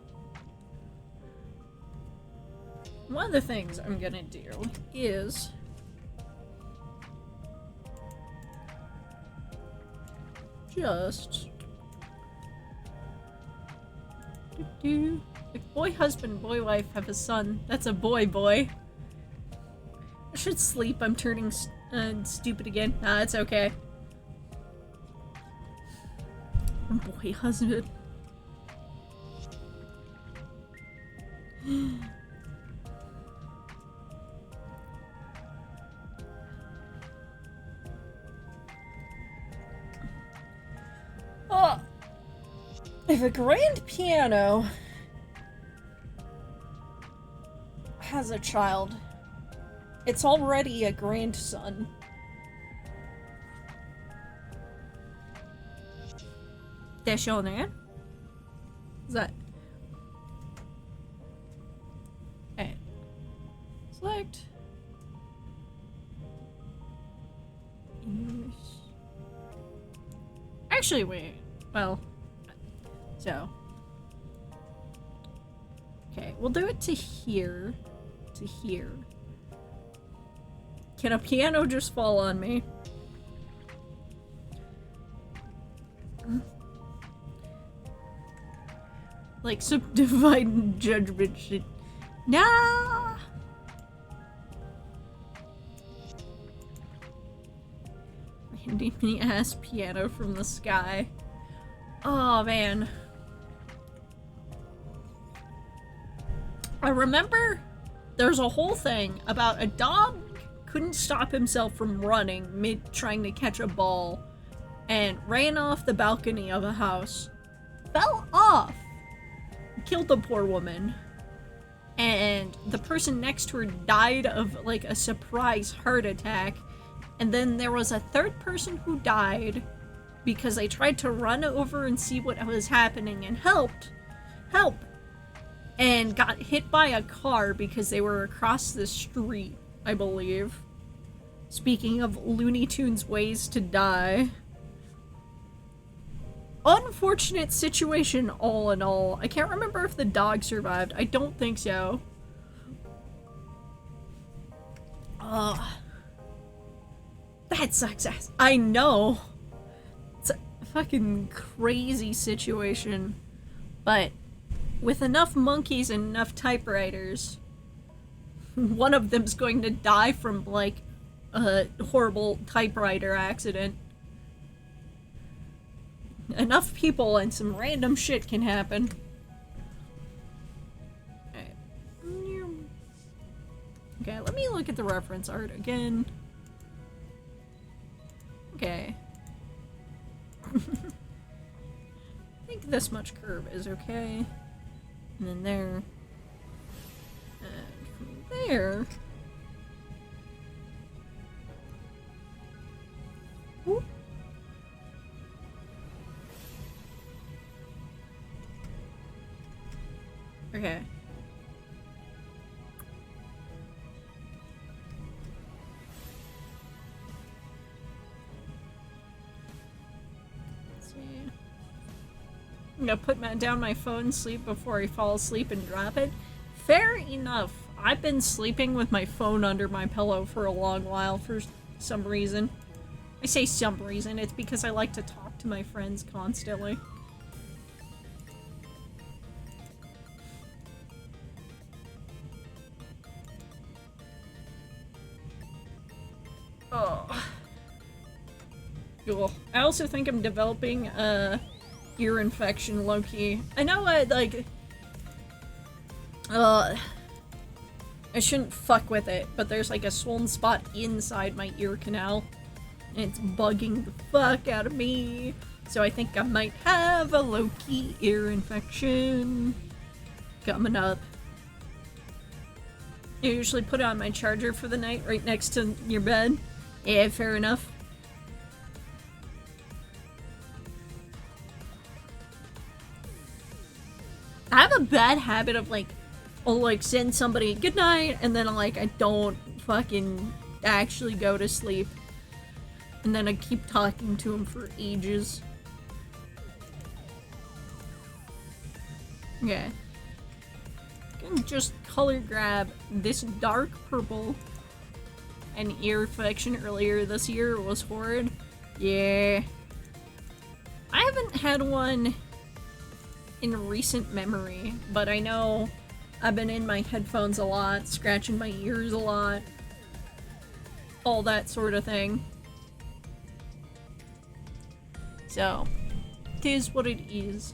One of the things I'm gonna do is just like boy husband, boy wife have a son. That's a boy. I should sleep. I'm turning stupid again. Nah, it's okay. Boy husband. Oh, if a grand piano has a child, it's already a grandson. They're showing there. Is that? Alright. Select. English. Actually, wait. Well, so. Okay, we'll do it to here. To here. Can a piano just fall on me? Like some divine judgment shit. Nah! Handing me ass piano from the sky. Oh man. I remember there's a whole thing about a dog couldn't stop himself from running mid trying to catch a ball and ran off the balcony of a house, fell off, killed the poor woman, and the person next to her died of like a surprise heart attack, and then there was a third person who died because they tried to run over and see what was happening and help, and got hit by a car because they were across the street, I believe. Speaking of Looney Tunes ways to die. Unfortunate situation all in all. I can't remember if the dog survived. I don't think so. That sucks ass. I know. It's a fucking crazy situation. But with enough monkeys and enough typewriters, one of them's going to die from, like, a horrible typewriter accident. Enough people and some random shit can happen. Okay, let me look at the reference art again. Okay. I think this much curve is okay. And then there. And from there. Whoop. Okay. Let's see. I'm gonna put down my phone, sleep before I fall asleep, and drop it. Fair enough. I've been sleeping with my phone under my pillow for a long while for some reason. I say some reason, it's because I like to talk to my friends constantly. Oh. Cool. I also think I'm developing ear infection low-key. I know I shouldn't fuck with it, but there's like a swollen spot inside my ear canal. And it's bugging the fuck out of me. So I think I might have a low-key ear infection coming up. I usually put on my charger for the night right next to your bed. Yeah, fair enough. I have a bad habit of like, I'll like send somebody good night and then like I don't fucking actually go to sleep. And then I keep talking to him for ages. Okay. Can just color grab this dark purple. An ear infection earlier this year was horrid. Yeah. I haven't had one in recent memory, but I know I've been in my headphones a lot, scratching my ears a lot. All that sort of thing. So, it is what it is.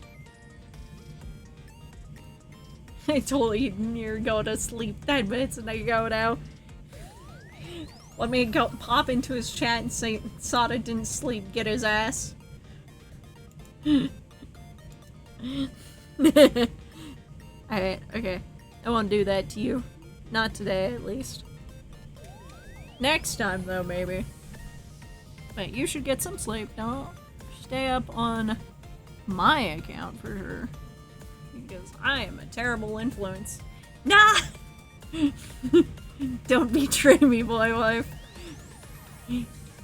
I told Eden you're going to sleep 10 minutes ago now. Let me go pop into his chat and say Sada didn't sleep, get his ass. Alright, okay. I won't do that to you. Not today, at least. Next time, though, maybe. But you should get some sleep. Don't stay up on my account for sure. Because I am a terrible influence. Nah! Don't betray me, boy wife.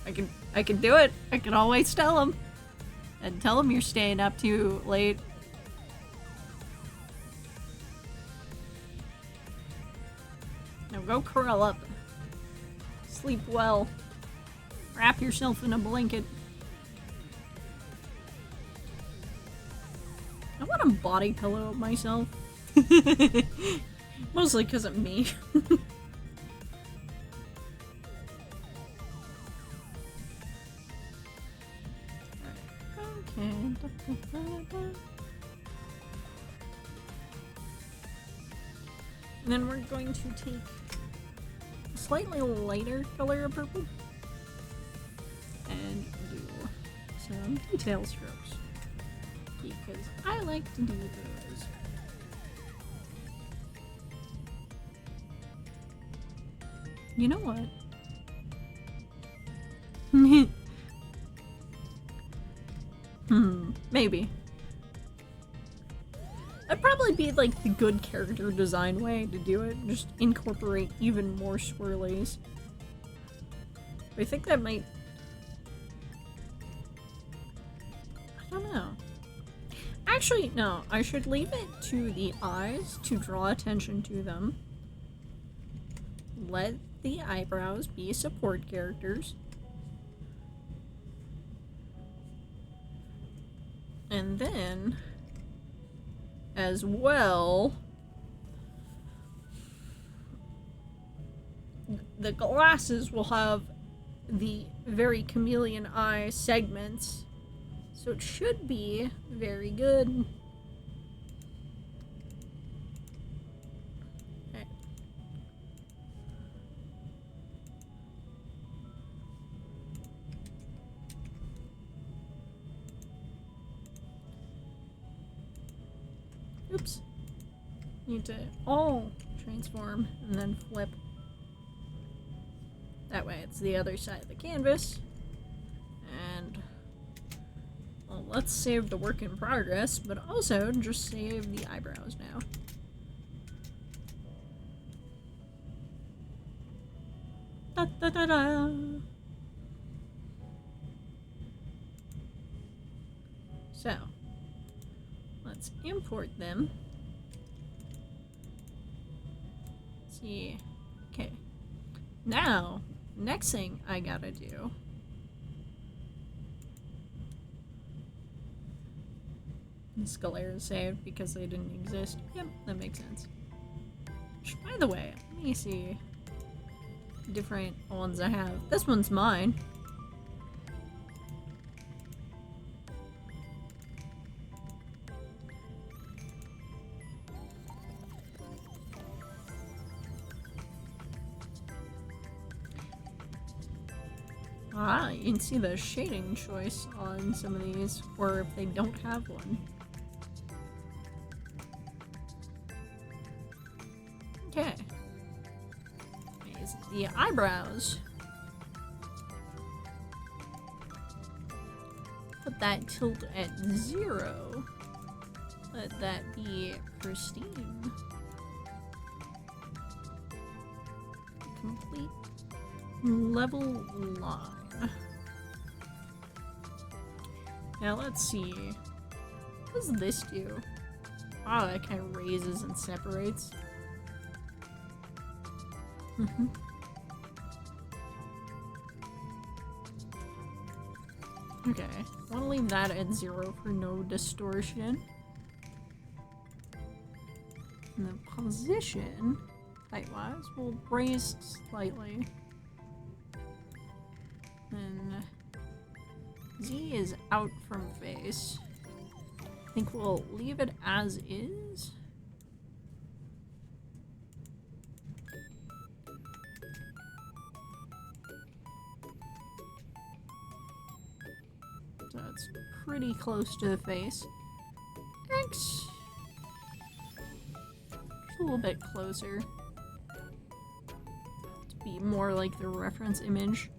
I can do it. I can always tell him. And tell him you're staying up too late. Now go curl up. Sleep well. Wrap yourself in a blanket. I want a body pillow of myself. Mostly because of me. Okay. And then we're going to take a slightly lighter color of purple and do some detail strokes because I like to do those. You know what? Maybe. That'd probably be like the good character design way to do it. Just incorporate even more swirlies. I think that might... I don't know. Actually, no. I should leave it to the eyes to draw attention to them. Let the eyebrows be support characters. And then, as well, the glasses will have the very chameleon eye segments, so it should be very good. Okay. Oops. Need to all transform and then flip. That way it's the other side of the canvas. And well, let's save the work in progress, but also just save the eyebrows now. Da da da da. So let's import them. Let's see. Okay. Now, next thing I gotta do Scalera saved because they didn't exist. Yep, that makes sense. Which, by the way, let me see different ones I have. This one's mine. Ah, you can see the shading choice on some of these, or if they don't have one. Okay. Is the eyebrows. Put that tilt at 0. Let that be pristine. Complete level line. Now let's see. What does this do? Oh, that kind of raises and separates. Okay, I want to leave that at 0 for no distortion. And the position, height-wise, will raise slightly. And Z is out from face. I think we'll leave it as is. So it's pretty close to the face. X. Just a little bit closer. To be more like the reference image.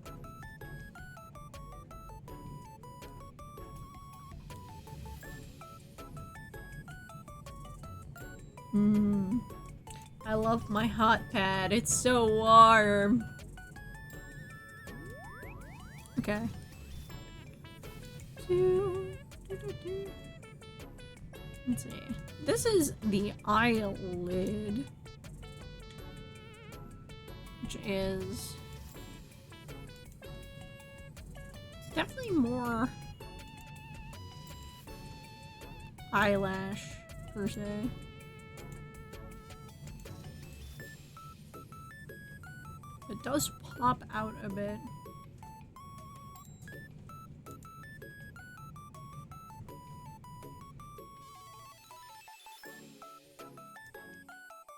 I love my hot pad. It's so warm. Okay. Let's see. This is the eyelid, which is definitely more eyelash per se. It does pop out a bit.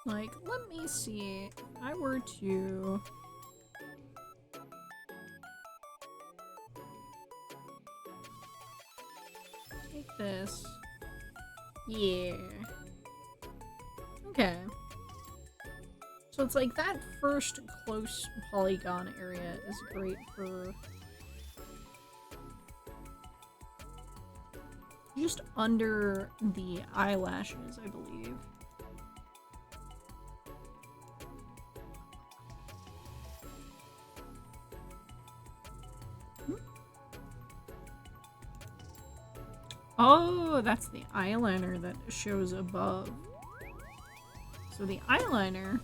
Like, let me see. If I were to take this. Yeah. Okay. So it's like that first close polygon area is great for just under the eyelashes, I believe. Oh, that's the eyeliner that shows above. So the eyeliner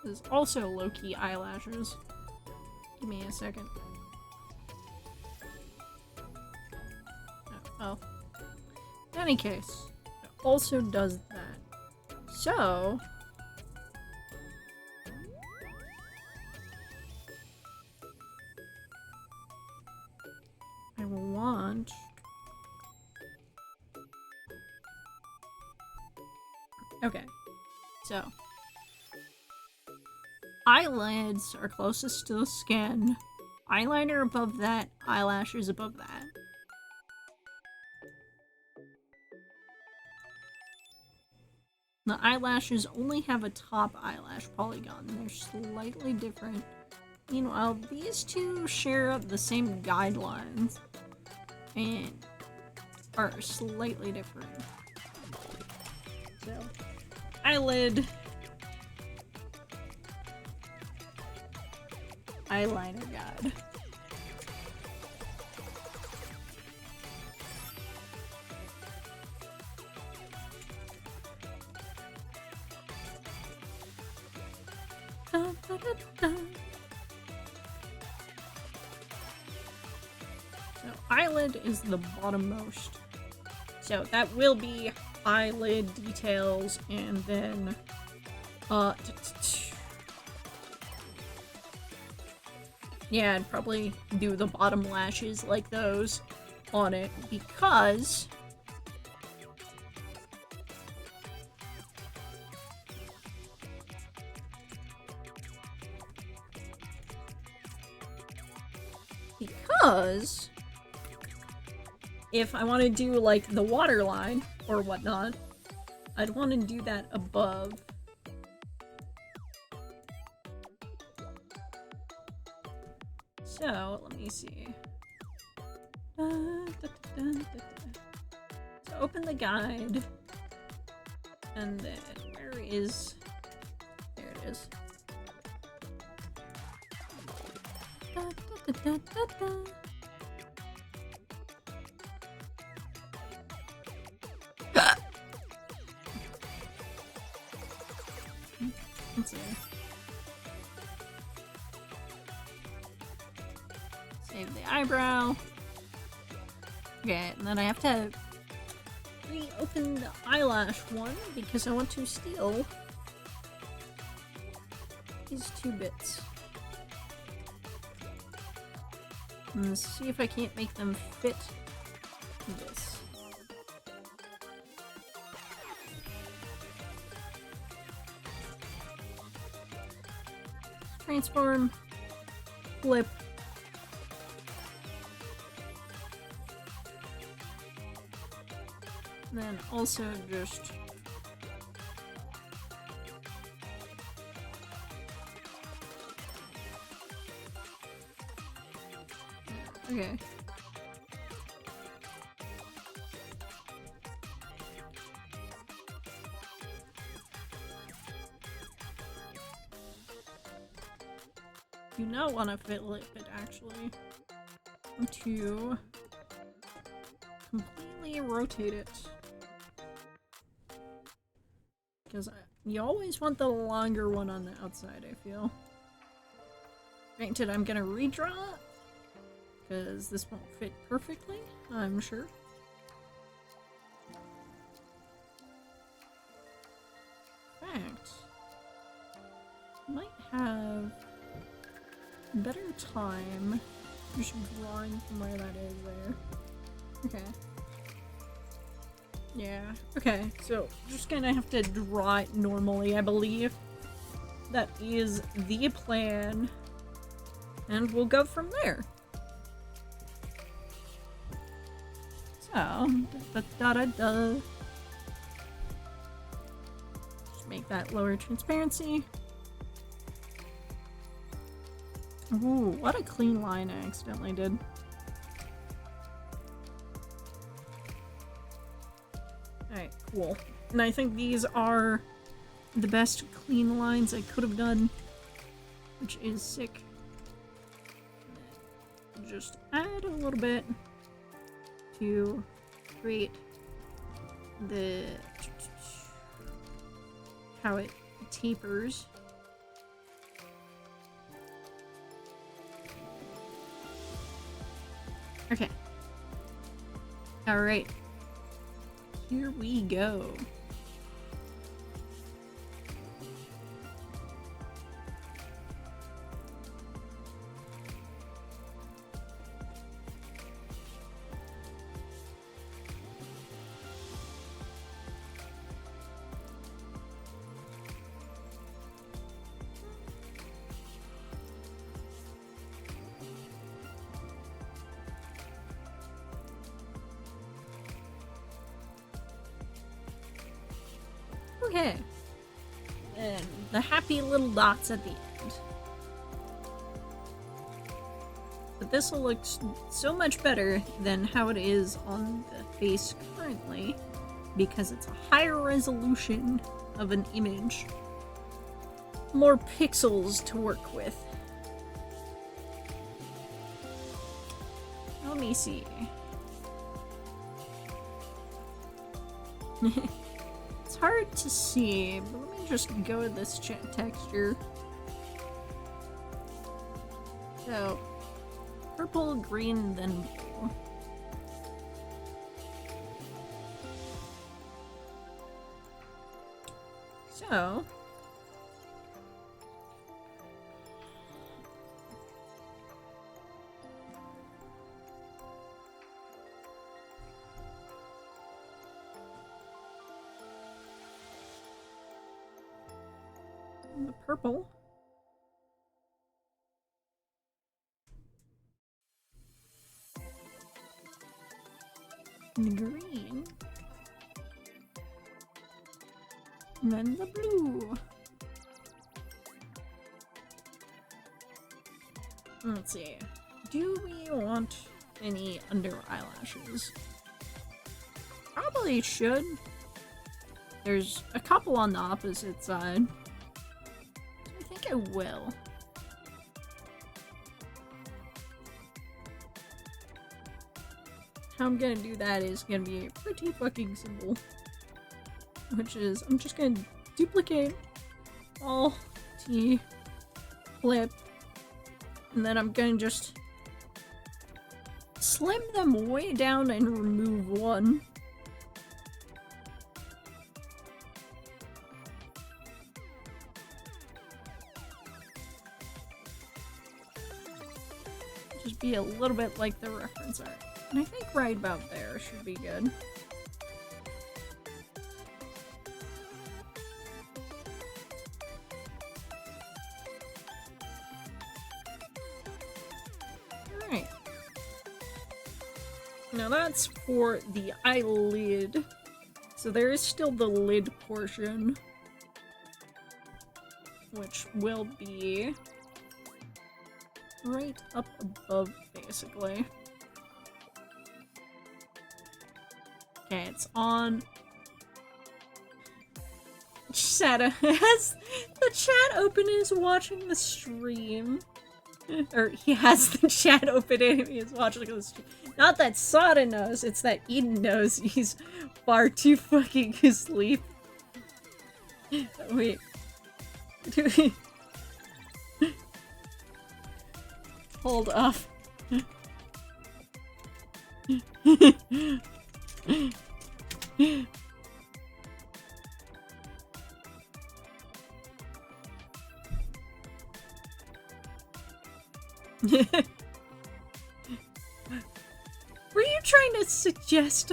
is also low-key eyelashes. Give me a second. Oh. In any case, it also does that. So I will want okay. So eyelids are closest to the skin. Eyeliner above that, eyelashes above that. The eyelashes only have a top eyelash polygon. They're slightly different. Meanwhile, these two share the same guidelines and are slightly different. So, eyelid, eyeliner god. So eyelid is the bottommost. So that will be eyelid details, and then yeah, I'd probably do the bottom lashes like those on it because if I want to do like the waterline or whatnot, I'd want to do that above. So let me see. So open the guide, and then where is? There it is. Da, da, da, da. Let's see. Save the eyebrow. Okay, and then I have to reopen the eyelash one because I want to steal these 2 bits. And let's see if I can't make them fit this. Transform, flip. And then also just okay. Do not want to flip it actually. I want to completely rotate it. Because you always want the longer one on the outside, I feel. Granted, I'm gonna redraw it. Because this won't fit perfectly, I'm sure. In fact, might have better time just drawing from where that is there. Okay. Yeah, okay, so just gonna have to draw it normally, I believe. That is the plan. And we'll go from there. So, da-da-da-da. Just make that lower transparency. Ooh, what a clean line I accidentally did. Alright, cool. And I think these are the best clean lines I could have done, which is sick. Just add a little bit to create the how it tapers. Okay. All right. Here we go. Okay. And the happy little dots at the end. But this will look so much better than how it is on the face currently, because it's a higher resolution of an image. More pixels to work with. Let me see. It's hard to see, but let me just go with this texture. So, purple, green, then blue. So, the purple. The green. And then the blue. Let's see. Do we want any under eyelashes? Probably should. There's a couple on the opposite side. I think I will. how I'm gonna do that is gonna be pretty fucking simple. Which is, I'm just gonna duplicate all T flip, and then I'm gonna just slim them way down and remove one. Just be a little bit like the reference art. And I think right about there should be good. Alright. Now that's for the eyelid. So there is still the lid portion, which will be right up above, basically. Okay, it's on. Shadow has the chat open and is watching the stream. Or he has the chat open and he is watching the stream. Not that Sada knows, it's that Eden knows he's far too fucking asleep. Wait. Do we... Hold off. Were you trying to suggest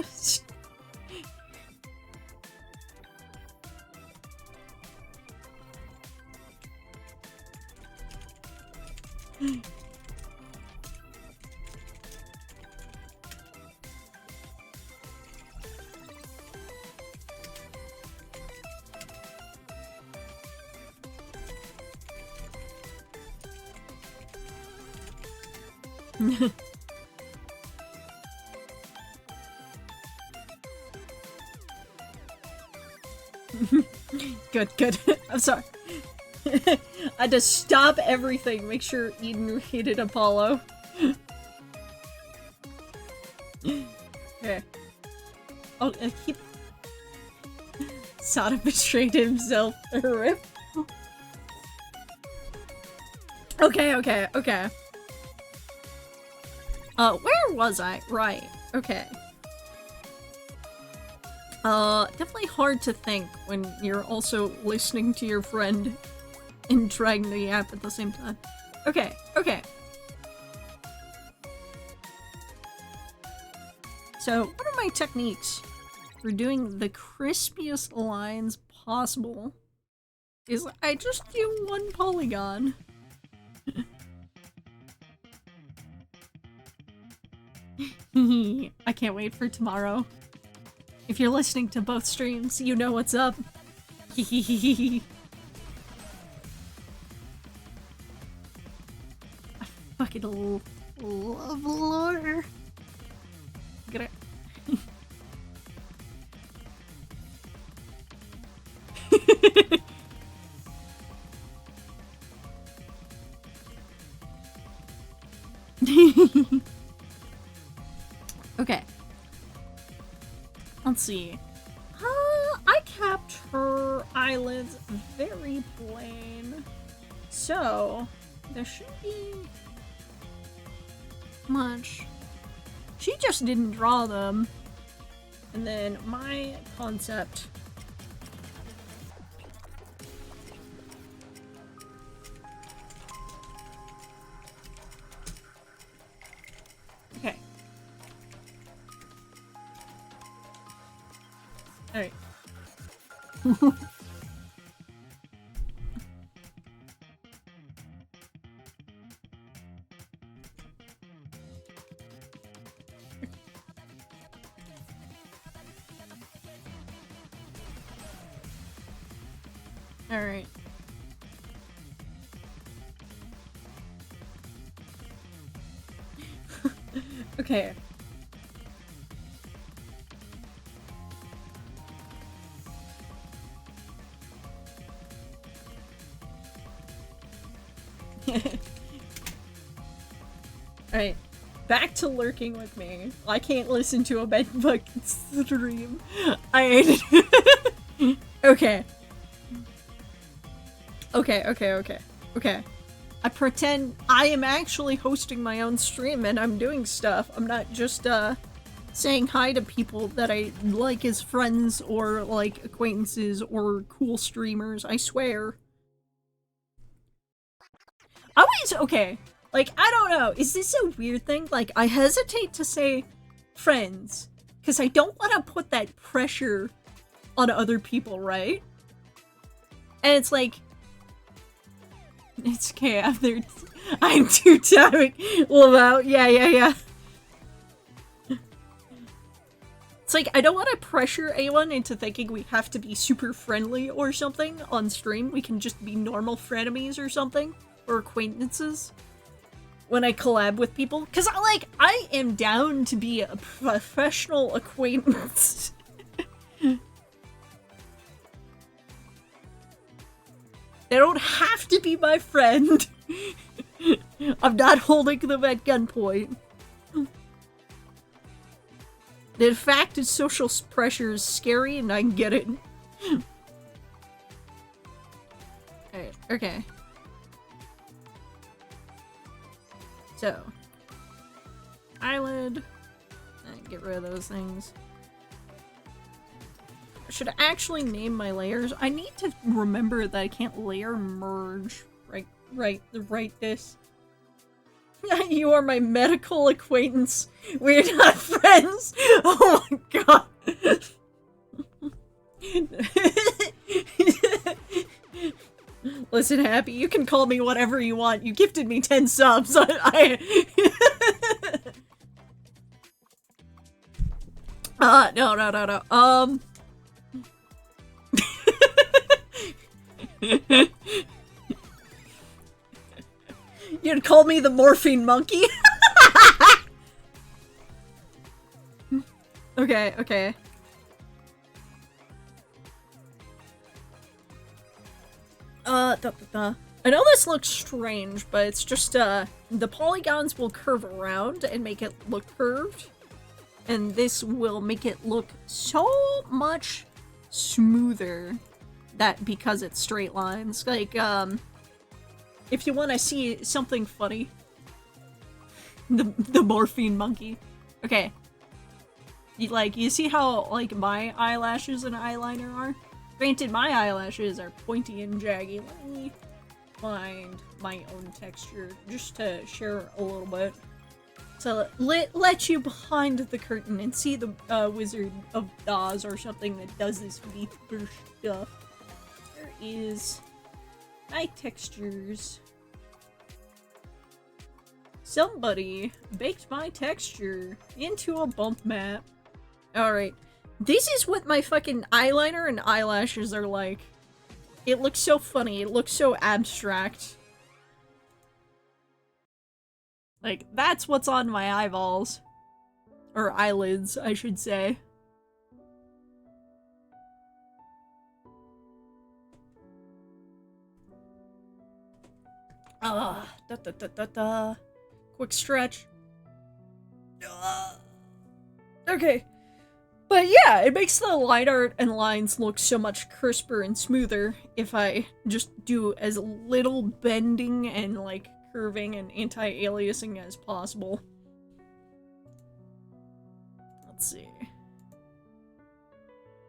Good, good. I'm sorry. I had to stop everything, make sure Eden hated Apollo. Okay. Oh, keep... Sada betrayed himself. Rip. Okay, okay, okay. Where was I? Right. Okay. Definitely hard to think when you're also listening to your friend and trying the app at the same time. Okay, okay. So, one of my techniques for doing the crispiest lines possible is I just do one polygon. I can't wait for tomorrow. If you're listening to both streams, you know what's up. I fucking love lore. Gonna... Okay. Let's see. I kept her eyelids very plain. So, there shouldn't be much. She just didn't draw them. And then my concept. Okay. Alright. Alright. Okay. Alright. back to lurking with me. I can't listen to a bed fucking stream. I okay. Okay. I pretend I am actually hosting my own stream and I'm doing stuff. I'm not just saying hi to people that I like as friends or like acquaintances or cool streamers. I swear. Okay. Like, I don't know. Is this a weird thing? Like, I hesitate to say friends because I don't want to put that pressure on other people, right? And it's like, it's okay. I'm too tired. Well, yeah. It's like, I don't want to pressure anyone into thinking we have to be super friendly or something on stream. We can just be normal frenemies or something. Or acquaintances. When I collab with people. Because, I am down to be a professional acquaintance. They don't have to be my friend. I'm not holding them at gunpoint. The fact is social pressure is scary and I get it. Okay. So, eyelid, get rid of those things. I should actually name my layers. I need to remember that I can't layer merge. Right this. You are my medical acquaintance. We're not friends. Oh my god. Listen, Happy, you can call me whatever you want. You gifted me 10 subs. No. You'd call me the morphine monkey? Okay. I know this looks strange, but it's just, the polygons will curve around and make it look curved. And this will make it look so much smoother that because it's straight lines. Like, if you want to see something funny. The morphine monkey. Okay. You see how, my eyelashes and eyeliner are? Granted, my eyelashes are pointy and jaggy. Let me find my own texture just to share a little bit. So let you behind the curtain and see the Wizard of Oz or something that does this leaf-burst stuff. There is my textures. Somebody baked my texture into a bump map. Alright. This is what my fucking eyeliner and eyelashes are like. It looks so funny. It looks so abstract. Like, that's what's on my eyeballs. Or eyelids, I should say. Quick stretch. Okay. But yeah, it makes the line art and lines look so much crisper and smoother if I just do as little bending and, curving and anti-aliasing as possible. Let's see.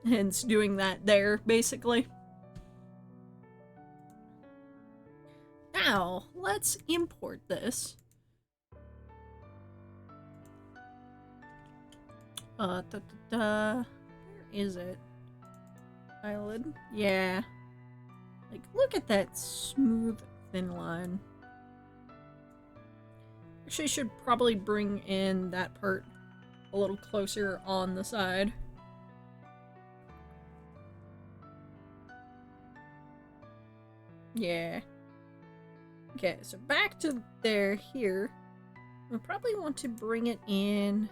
Hence doing that there, basically. Now, let's import this. Where is it? Eyelid? Yeah. Look at that smooth, thin line. Actually, should probably bring in that part a little closer on the side. Yeah. Okay, so back to there, here. We probably want to bring it in.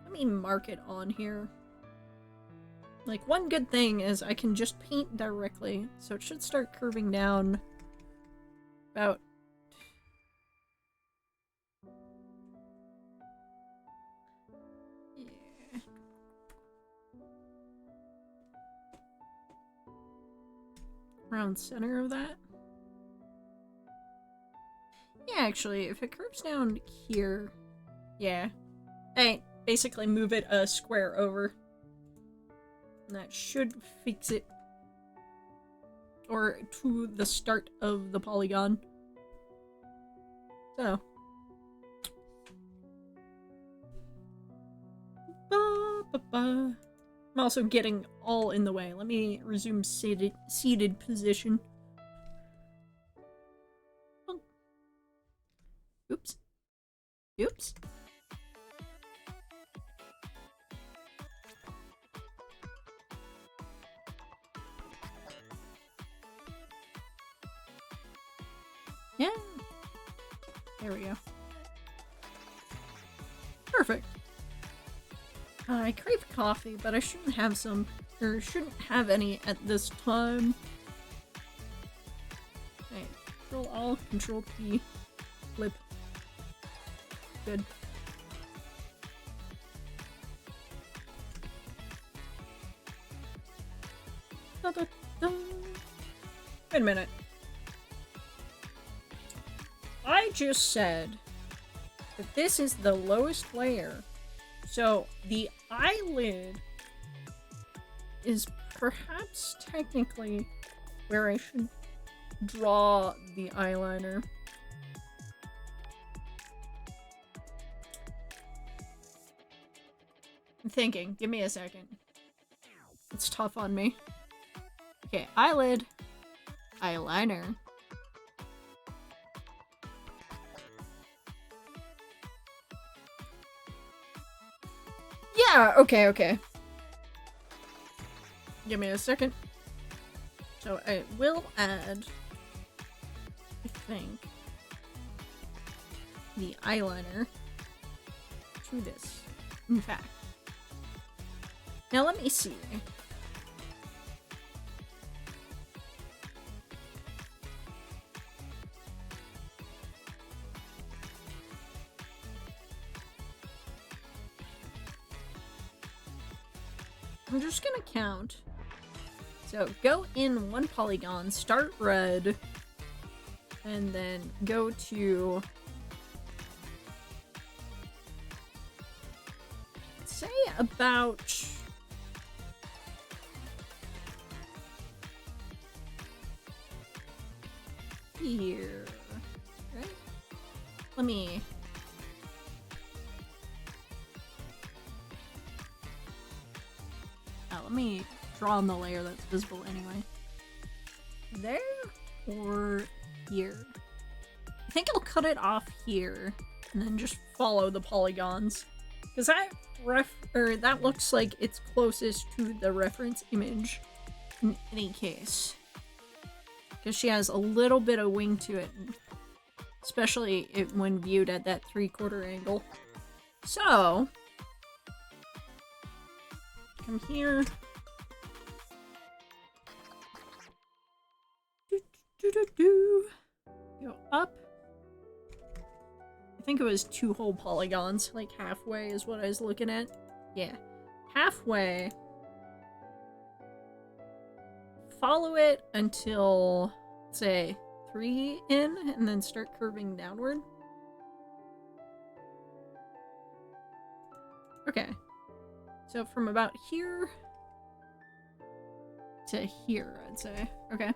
Let me mark it on here. One good thing is I can just paint directly, so it should start curving down about around center of that. Yeah, actually, if it curves down here, yeah. Hey, basically move it a square over. And that should fix it. Or to the start of the polygon. So. I'm also getting all in the way. Let me resume seated position. Oh. Oops. Oops. Yeah. There we go. Perfect. I crave coffee, but I shouldn't have some, or shouldn't have any at this time. Okay, Control-Alt, Control-P, flip. Good. Da-da-da. Wait a minute. I just said that this is the lowest layer, so the eyelid is perhaps technically where I should draw the eyeliner. I'm thinking. Give me a second. It's tough on me. Okay, eyelid. Eyeliner. Yeah, okay. Give me a second. So I will add, I think, the eyeliner to this, in fact. Now let me see. I'm just gonna count. So go in one polygon, start red, and then go to, say, about here, right? Let me draw on the layer that's visible anyway. There or here? I think I'll cut it off here and then just follow the polygons. Because that looks like it's closest to the reference image in any case. Because she has a little bit of wing to it, especially when viewed at that 3/4 angle. So, come here. Go up. I think it was 2 whole polygons, like halfway is what I was looking at. Yeah, halfway. Follow it until, say, 3 in, and then start curving downward. Okay. So from about here to here, I'd say. Okay.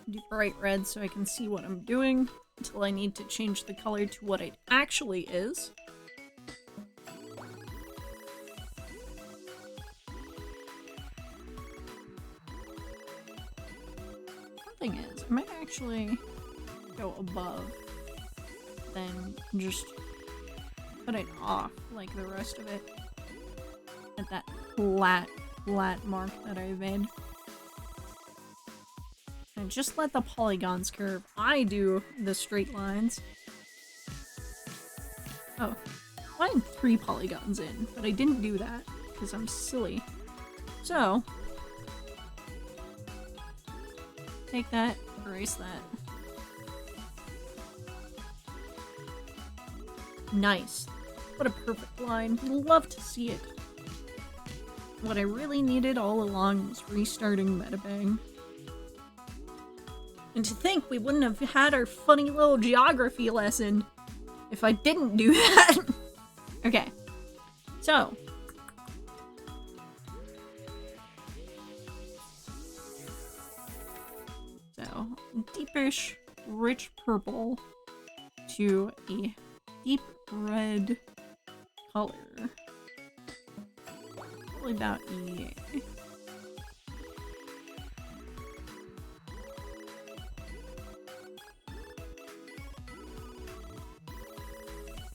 Do bright red so I can see what I'm doing until I need to change the color to what it actually is. One thing is, I might actually go above, then just put it off like the rest of it at that flat mark that I made. And just let the polygons curve. I do the straight lines. Oh, I had 3 polygons in, but I didn't do that because I'm silly. So, Take that, erase that. Nice. What a perfect line. Love to see it. What I really needed all along was restarting Metabang. And to think we wouldn't have had our funny little geography lesson if I didn't do that. Okay. So. So, deepish, rich purple to a deep red color. Probably about EA.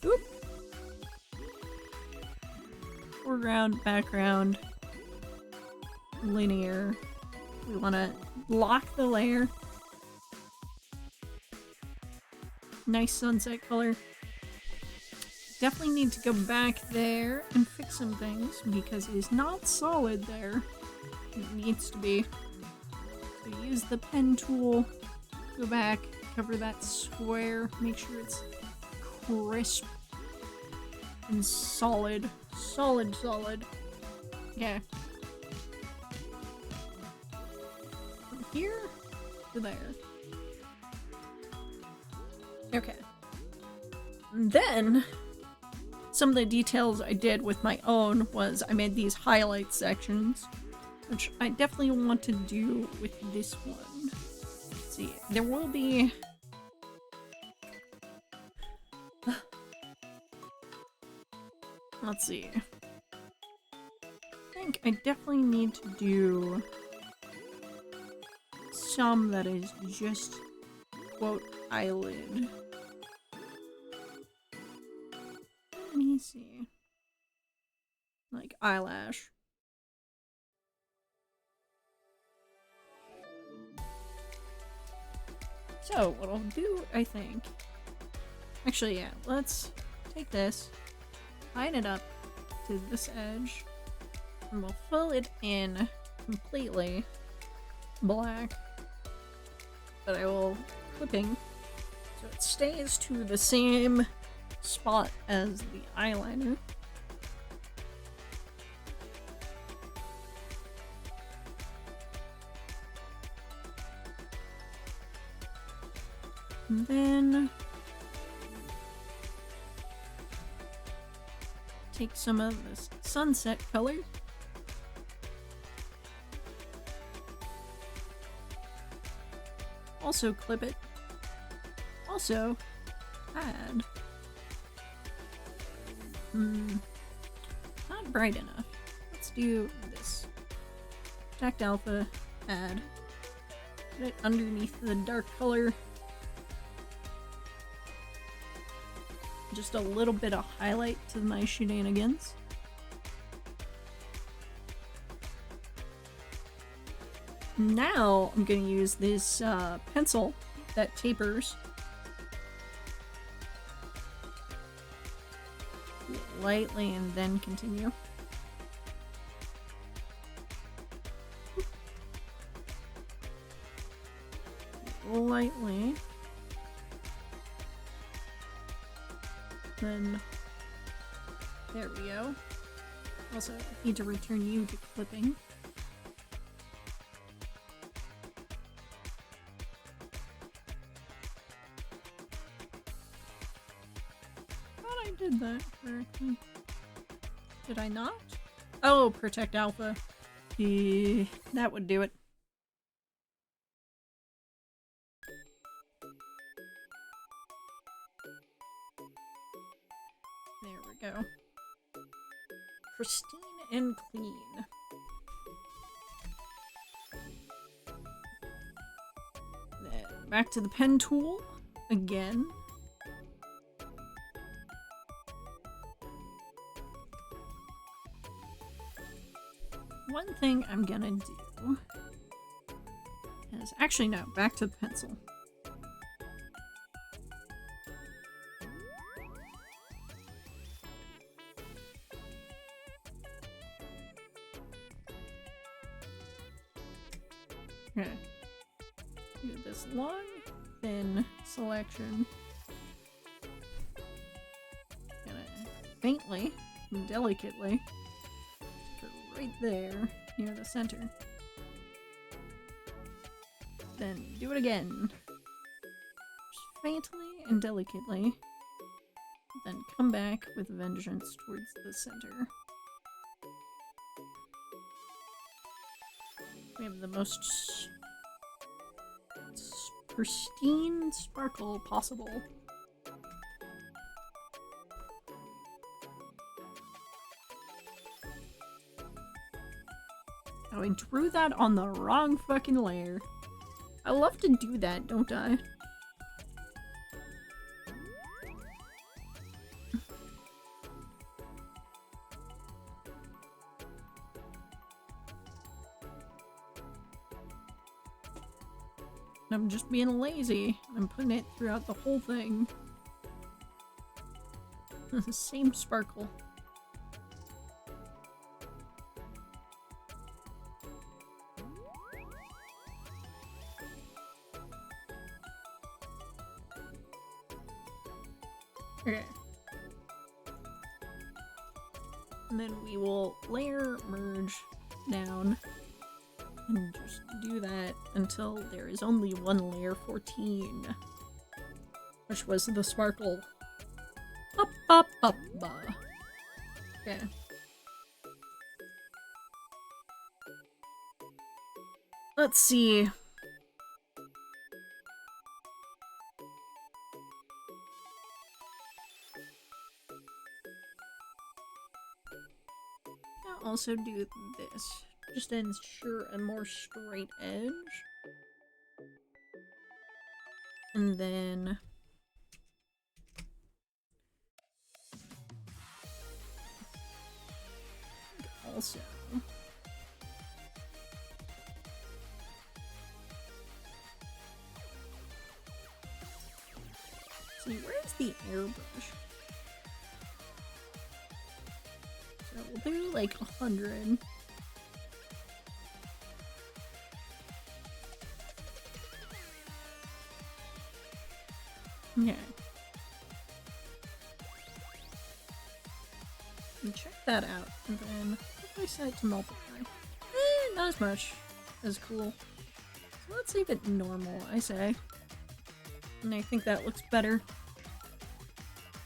Oop. Foreground, background, linear. We want to lock the layer. Nice sunset color. Definitely need to go back there and fix some things because it is not solid there. It needs to be. So use the pen tool, go back, cover that square, make sure it's crisp and solid. Solid. Okay. From here to there. Okay. And then some of the details I did with my own was I made these highlight sections, which I definitely want to do with this one. Let's see, there will be... Let's see. I think I definitely need to do some that is just, quote, eyelid. Let me see. Like eyelash. So, what I'll do, I think... Actually, yeah, let's take this, line it up to this edge, and we'll fill it in completely black. But I will clipping so it stays to the same spot as the eyeliner. And then take some of this sunset color. Also clip it. Also add. Not bright enough. Let's do this. Protect alpha, add. Put it underneath the dark color. Just a little bit of highlight to my shenanigans. Now I'm going to use this pencil that tapers lightly and then continue. Lightly. Then there we go. Also need to return you to clipping. Thought I did that correctly. Did I not? Oh, protect alpha. Yeah, that would do it. There we go. Pristine and clean. Then back to the pen tool again. One thing I'm gonna do is actually no, back to the pencil. Okay. do this long, thin selection. Gonna faintly, delicately, put it right there near the center. Then do it again. Just faintly and delicately. Then come back with vengeance towards the center. We have the most pristine sparkle possible. Oh, I drew that on the wrong fucking layer. I love to do that, don't I? I'm just being lazy. I'm putting it throughout the whole thing. The same sparkle. Okay. And then we will layer merge down. And just do that until there is only one layer 14. Which was the sparkle. Up, up, up. Okay. Let's see. I'll also do this. Just ensure a more straight edge. And then also see, where's the airbrush? So we'll do like 100. Okay. And check that out, and then if I set it to multiply, not as much as cool. So let's leave it normal, I say. And I think that looks better.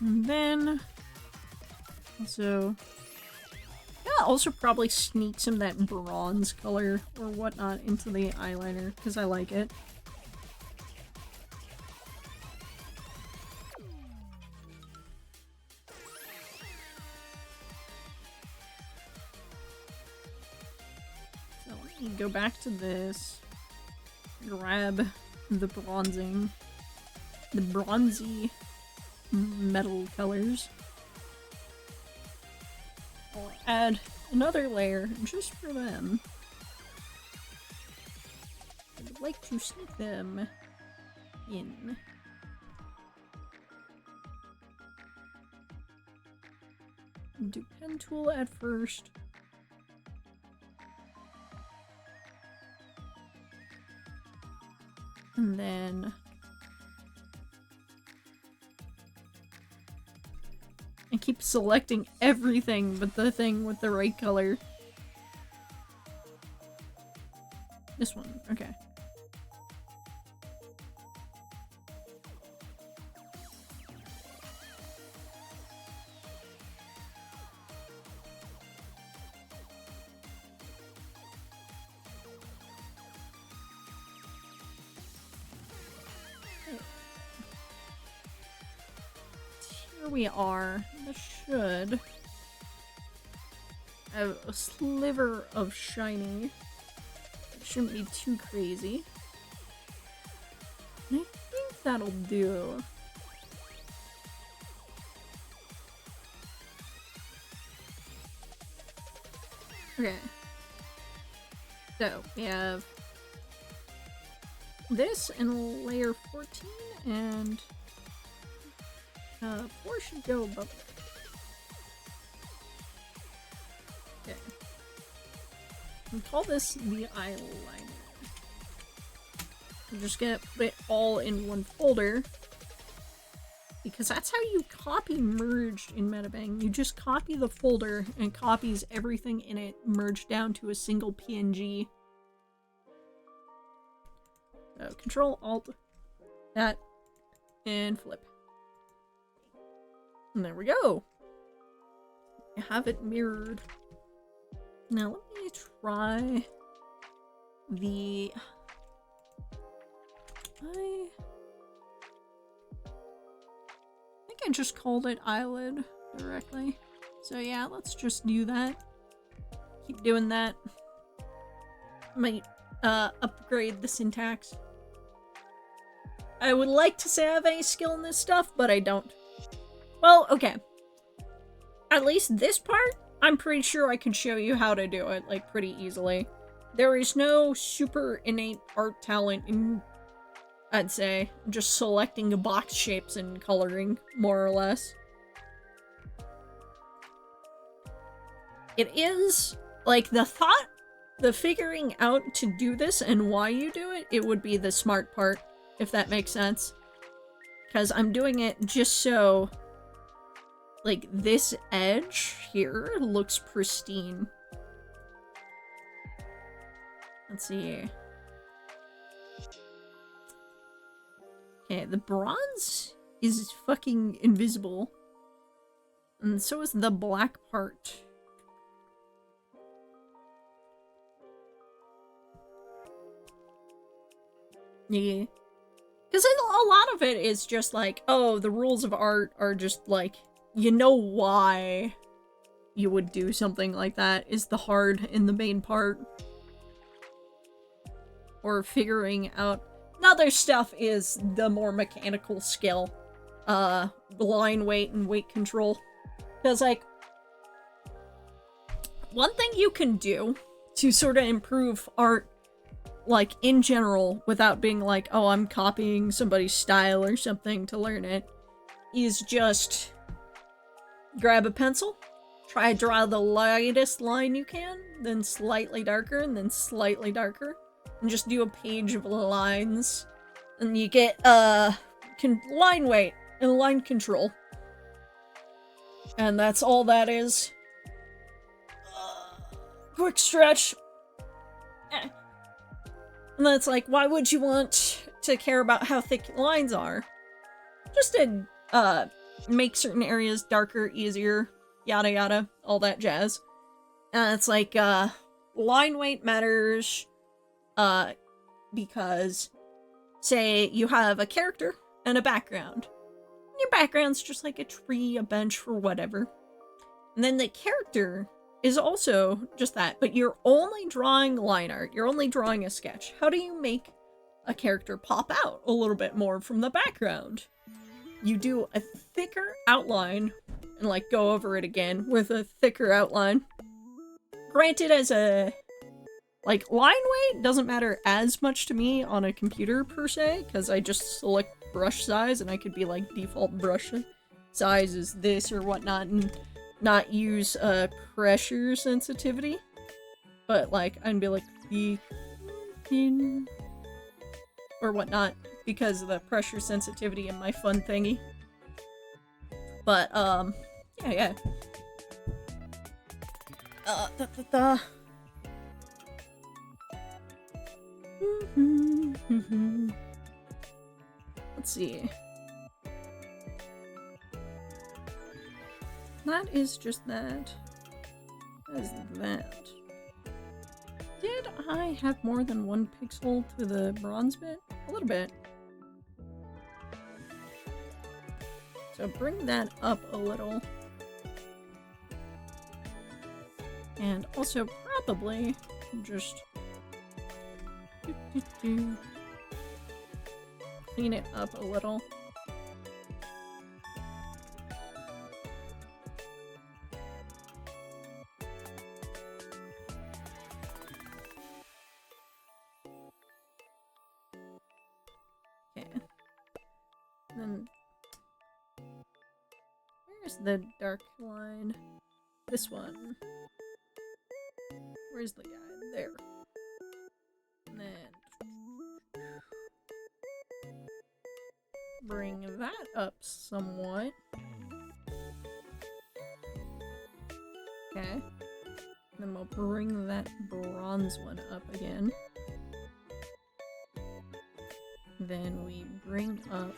And then also probably sneak some of that bronze color or whatnot into the eyeliner because I like it. Go back to this, grab the bronzy metal colors. I'll add another layer just for them. I'd like to sneak them in. Do pen tool at first. And then I keep selecting everything but the thing with the right color. This one, okay. Here we are. This should have a sliver of shiny. It shouldn't be too crazy. And I think that'll do. Okay. So, we have this in layer 14 and 4 should go above it. Okay. We call this the eyeliner. I'm just gonna put it all in one folder. Because that's how you copy merged in Metabang. You just copy the folder and copies everything in it merged down to a single PNG. So Control Alt that and flip. And there we go. I have it mirrored. Now let me try the I think I just called it eyelid directly. So yeah, let's just do that. Keep doing that. Might upgrade the syntax. I would like to say I have any skill in this stuff, but I don't. Well, okay. At least this part, I'm pretty sure I could show you how to do it, like, pretty easily. There is no super innate art talent in, I'd say, just selecting box shapes and coloring, more or less. It is, like, the thought, the figuring out to do this and why you do it, it would be the smart part, if that makes sense. Because I'm doing it just so, like, this edge here looks pristine. Let's see. Okay, the bronze is fucking invisible. And so is the black part. Yeah. Because a lot of it is just like, oh, the rules of art are just like, you know why you would do something like that is the hard in the main part. Or figuring out. The other stuff is the more mechanical skill. Line weight and weight control. Because, like, one thing you can do to sort of improve art, like, in general, without being like, oh, I'm copying somebody's style or something to learn it, is just grab a pencil, try to draw the lightest line you can, then slightly darker, and then slightly darker, and just do a page of lines, and you get, line weight and line control. And that's all that is. Quick stretch. And then it's like, why would you want to care about how thick lines are? Just to, make certain areas darker, easier, yada yada, all that jazz. And it's like, line weight matters, because, say, you have a character and a background. And your background's just like a tree, a bench, or whatever. And then the character is also just that, but you're only drawing line art. You're only drawing a sketch. How do you make a character pop out a little bit more from the background? You do a thicker outline and, like, go over it again with a thicker outline. Granted, as a, like, line weight doesn't matter as much to me on a computer per se, because I just select brush size and I could be like, default brush size is this or whatnot, and not use pressure sensitivity, but like I'd be like the or whatnot because of the pressure sensitivity in my fun thingy. But yeah. Let's see. That is just that. That is that. Did I have more than one pixel to the bronze bit? A little bit. So bring that up a little. And also probably just clean it up a little. Okay. Then where's the dark line? This one. Where's the guy? There. And then bring that up somewhat. Okay. Then we'll bring that bronze one up again. Then we bring up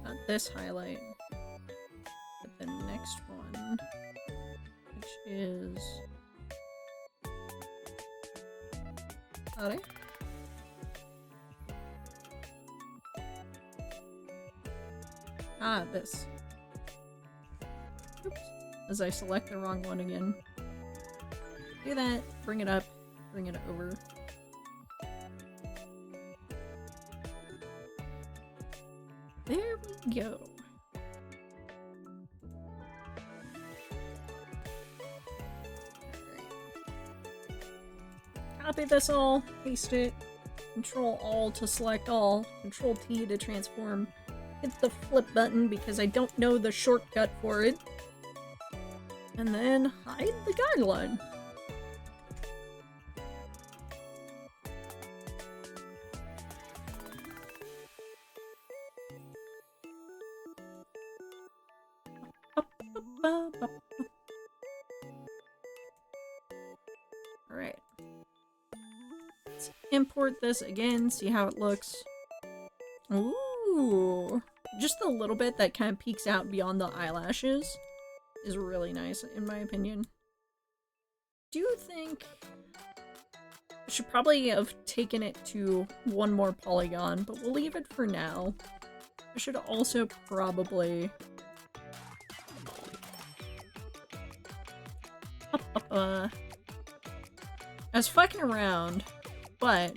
not this highlight, but the next one, which is this. Oops. As I select the wrong one again. Do that, bring it up, bring it over. There we go. Copy this all, paste it, Control-Alt to select all, Control-T to transform, hit the flip button because I don't know the shortcut for it, and then hide the guideline. Alright. Let's import this again, see how it looks. Ooh! Just a little bit that kind of peeks out beyond the eyelashes is really nice, in my opinion. Do you think I should probably have taken it to one more polygon, but we'll leave it for now. I should also probably I was fucking around, but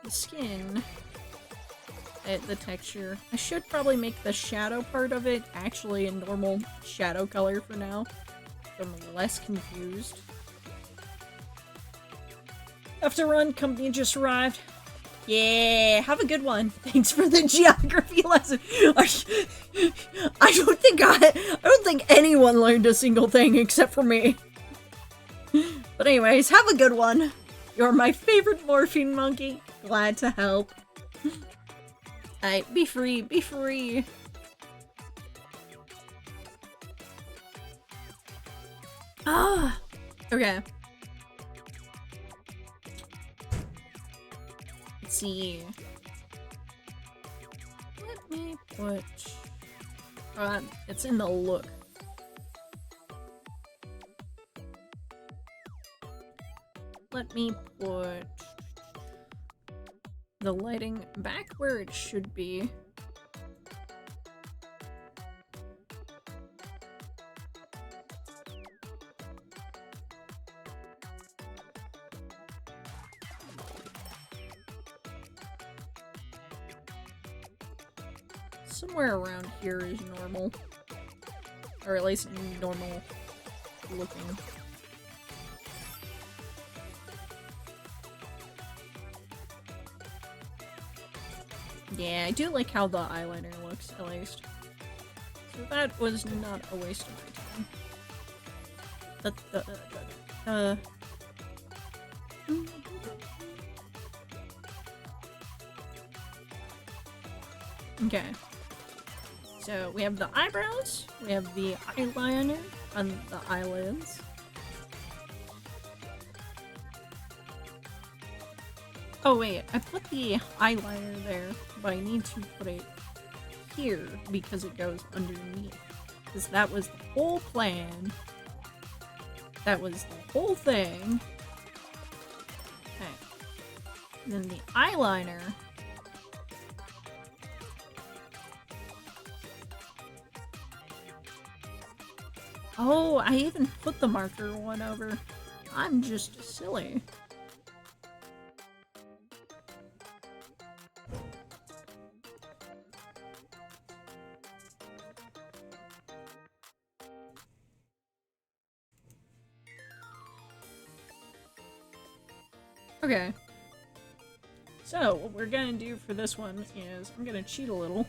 the skin, the texture, I should probably make the shadow part of it actually a normal shadow color for now, so I'm less confused. Have to run, company just arrived. Yeah, have a good one. Thanks for the geography lesson. I don't think anyone learned a single thing except for me. But anyways, have a good one. You're my favorite morphine monkey. Glad to help. Alright, be free, be free. Ah, okay. Let's see. Let me put... it's in the look. Let me put the lighting back where it should be. Somewhere around here is normal. Or at least normal looking. Yeah, I do like how the eyeliner looks, at least. So that was not a waste of my time. Okay. So we have the eyebrows, we have the eyeliner on the eyelids. Oh wait, I put the eyeliner there, but I need to put it here because it goes underneath. Because that was the whole plan. That was the whole thing. Okay. And then the eyeliner. Oh, I even put the marker one over. I'm just silly. Okay. So, what we're gonna do for this one is I'm gonna cheat a little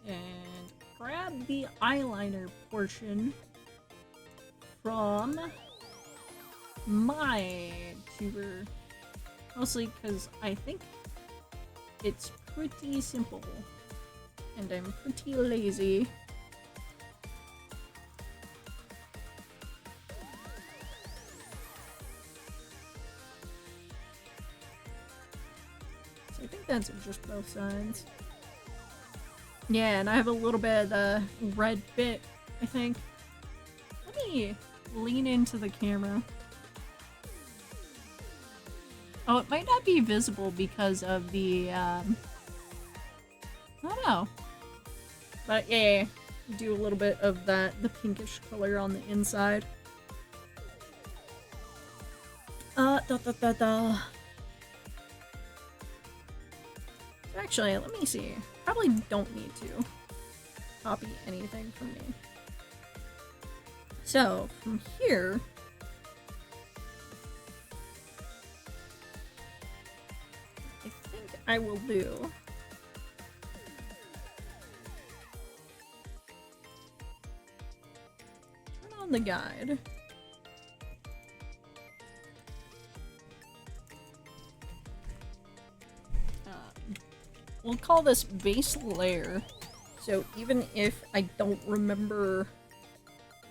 and grab the eyeliner portion from my tuber. Mostly because I think it's pretty simple. And I'm pretty lazy. So I think that's just both sides. Yeah, and I have a little bit of the red bit, I think. Let me lean into the camera. Oh, it might not be visible because of the, I don't know. But yeah, do a little bit of that, the pinkish color on the inside. Actually, let me see. Probably don't need to copy anything from me. So, from here, I think I will do turn on the guide. We'll call this base layer, so even if I don't remember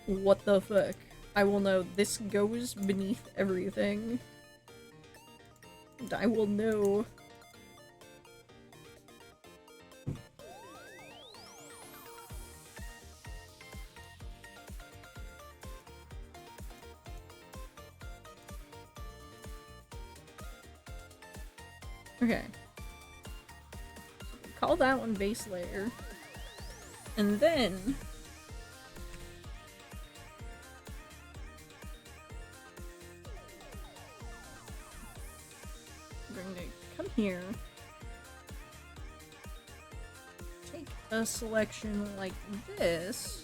what the fuck, I will know this goes beneath everything. And I will know. Okay. Call that one base layer. And then we're going to come here. Take a selection like this.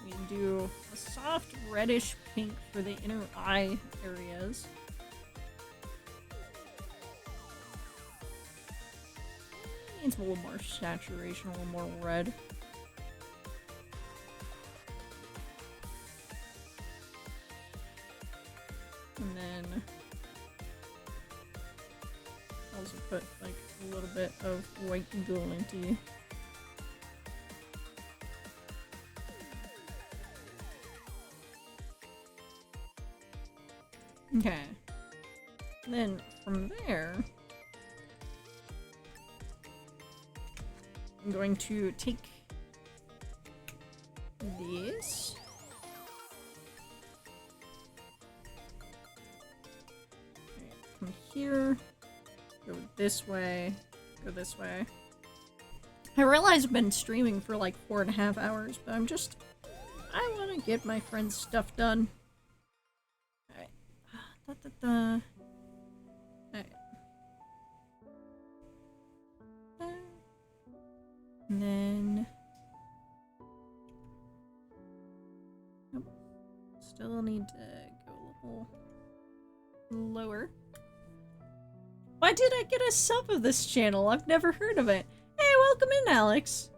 We do a soft reddish pink for the inner eye areas. Needs a little more saturation, a little more red. And then also put like a little bit of white glinty. Okay. Then from there, I'm going to take this. Okay, from here, go this way, go this way. I realize I've been streaming for like 4.5 hours, but I want to get my friend's stuff done. Alright. Alright. And then... Nope. Still need to go a little lower. Why did I get a sub of this channel? I've never heard of it. Hey, welcome in, Alex.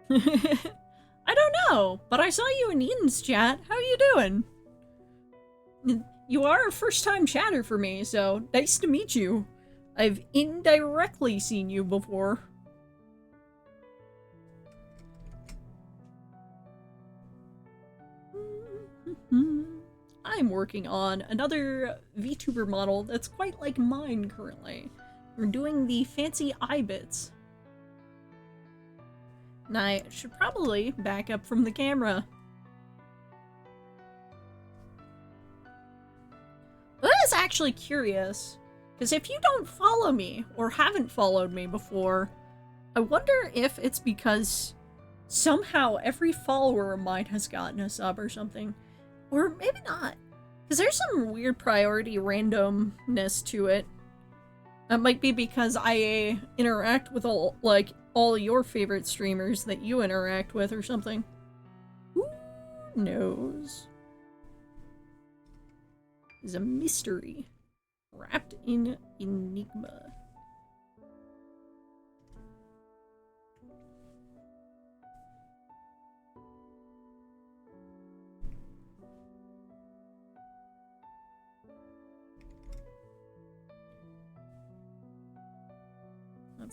I don't know, but I saw you in Eden's chat. How are you doing? You are a first-time chatter for me, so nice to meet you. I've indirectly seen you before. I'm working on another VTuber model that's quite like mine currently. We're doing the fancy eye bits. And I should probably back up from the camera. That is actually curious, because if you don't follow me, or haven't followed me before, I wonder if it's because somehow every follower of mine has gotten a sub or something. Or maybe not. Because there's some weird priority randomness to it. That might be because I interact with all your favorite streamers that you interact with or something. Who knows? Is a mystery wrapped in enigma.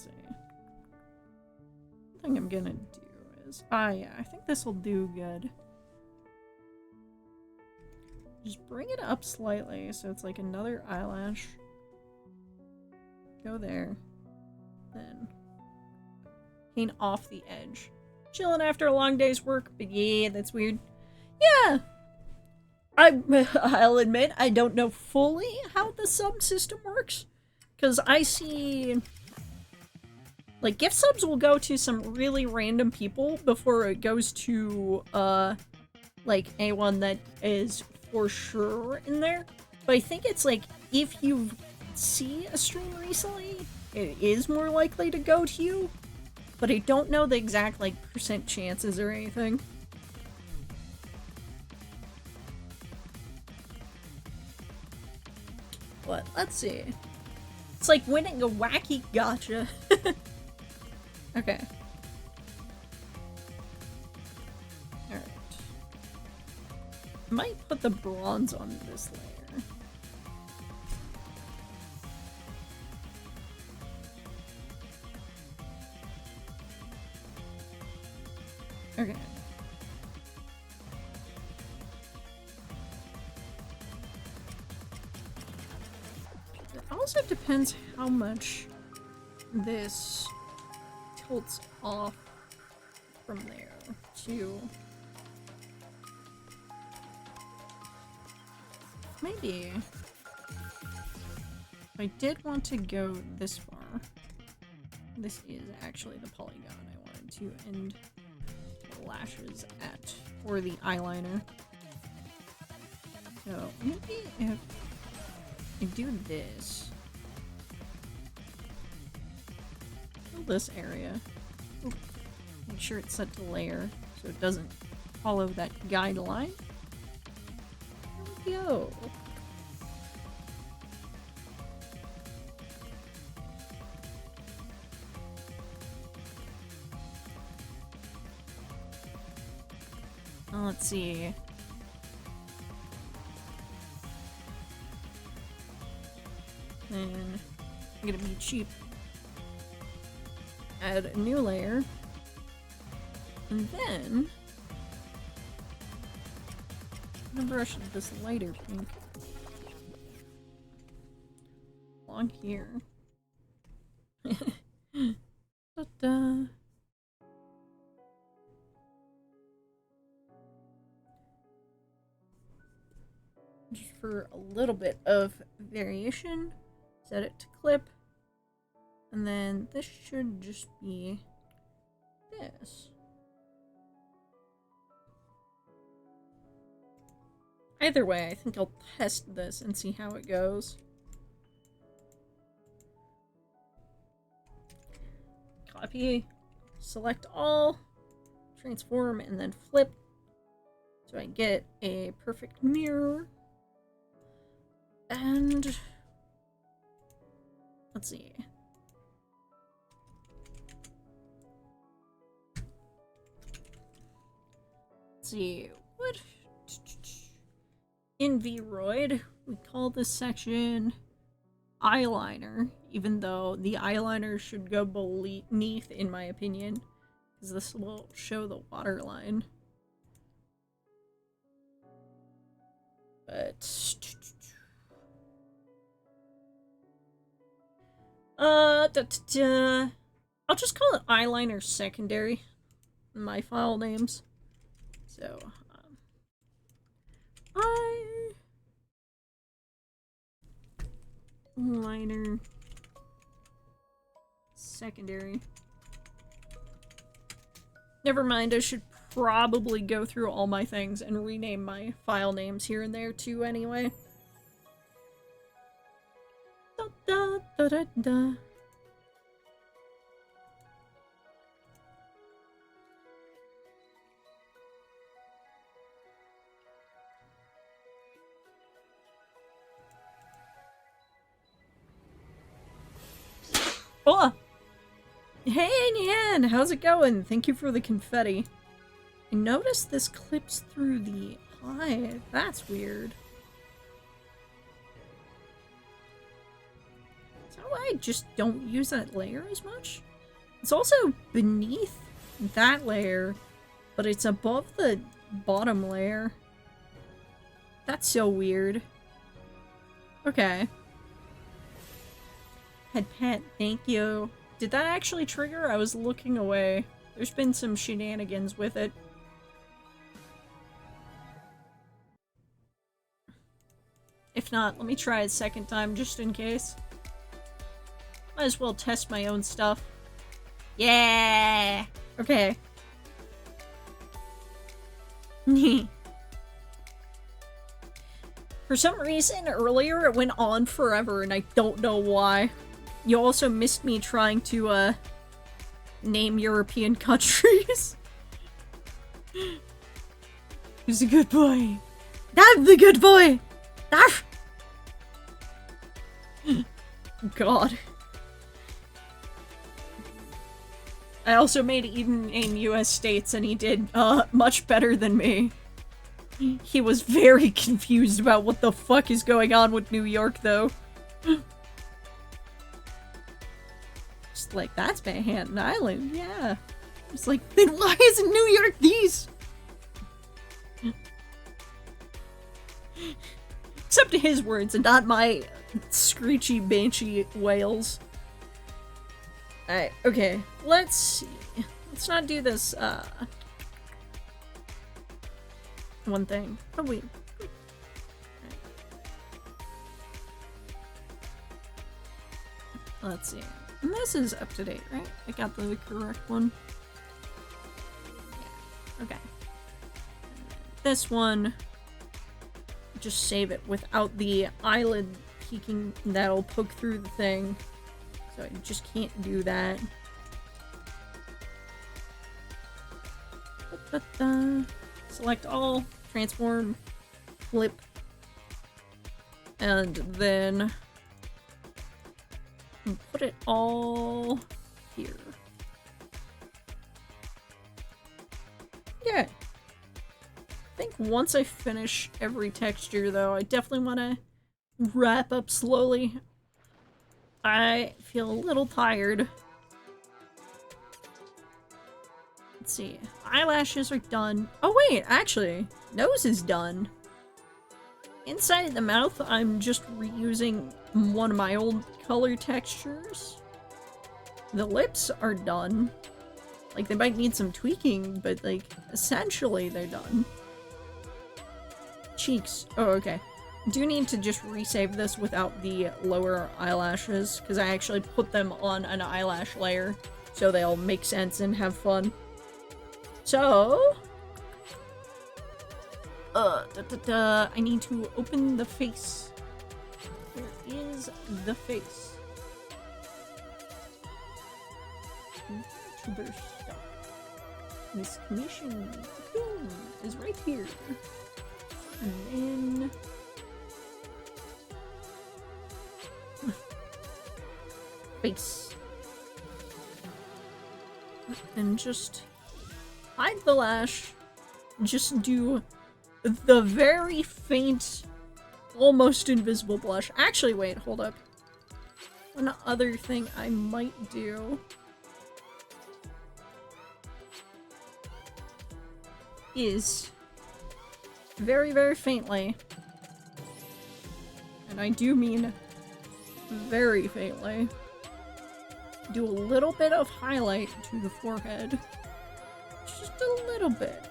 let's see. One thing I'm gonna do is, yeah, I think this will do good. Just bring it up slightly so it's like another eyelash. Go there. Then paint off the edge. Chilling after a long day's work, but yeah, that's weird. Yeah! I'll admit, I don't know fully how the sub system works. Because I see... like, gift subs will go to some really random people before it goes to, like, anyone that is for sure in there. But I think it's like, if you see a stream recently, it is more likely to go to you. But I don't know the exact, like, percent chances or anything. But, let's see. It's like winning a wacky gacha. Okay. Alright. I might put the bronze on this layer. Okay. It also depends how much this tilts off from there to maybe if I did want to go this far, this is actually the polygon I wanted to end the lashes at, or the eyeliner. So maybe if I do this, this area. Ooh. Make sure it's set to layer so it doesn't follow that guideline. There we go. Let's see. Then I'm gonna be cheap. Add a new layer, and then I'm gonna brush this lighter pink along here. Ta-da. Just for a little bit of variation, set it to clip. And then this should just be this. Either way, I think I'll test this and see how it goes. Copy, select all, transform, and then flip. So I get a perfect mirror. And let's see. See what in Vroid we call this section eyeliner, even though the eyeliner should go beneath, in my opinion, because this will show the waterline. But I'll just call it eyeliner secondary in my file names. So, eyeliner secondary. Never mind, I should probably go through all my things and rename my file names here and there too anyway. Da da da da da. Oh! Hey, Nian! How's it going? Thank you for the confetti. I noticed this clips through the eye. That's weird. So I just don't use that layer as much? It's also beneath that layer, but it's above the bottom layer. That's so weird. Okay. Head pet, thank you. Did that actually trigger? I was looking away. There's been some shenanigans with it. If not, let me try a second time just in case. Might as well test my own stuff. Yeah! Okay. For some reason, earlier it went on forever and I don't know why. You also missed me trying to, name European countries. Who's a good boy? I'm the good boy! Ah! God. I also made Eden name US states and he did, much better than me. He was very confused about what the fuck is going on with New York, though. Just like, that's Manhattan Island, yeah. It's like, then why isn't New York these? Except to his words and not my screechy banshee wails. Alright, okay. Let's see. Let's not do this, one thing. Oh, wait. Right. Let's see. And this is up to date, right? I got the correct one. Yeah. Okay. This one, just save it without the eyelid peeking that'll poke through the thing. So I just can't do that. Select all, transform, flip, and then put it all here. Yeah. I think once I finish every texture, though, I definitely want to wrap up slowly. I feel a little tired. Let's see. Eyelashes are done. Oh wait, actually, nose is done. Inside the mouth, I'm just reusing one of my old color textures. The lips are done. Like, they might need some tweaking, but, like, essentially they're done. Cheeks. Oh, okay. Do need to just resave this without the lower eyelashes, because I actually put them on an eyelash layer, so they'll make sense and have fun. So, I need to open the face. Where is the face? YouTuber stuff. This commission is right here. And then face. And just hide the lash. Just do the very faint, almost invisible blush. Actually, wait, hold up. One other thing I might do is very, very faintly, and I do mean very faintly, do a little bit of highlight to the forehead. Just a little bit.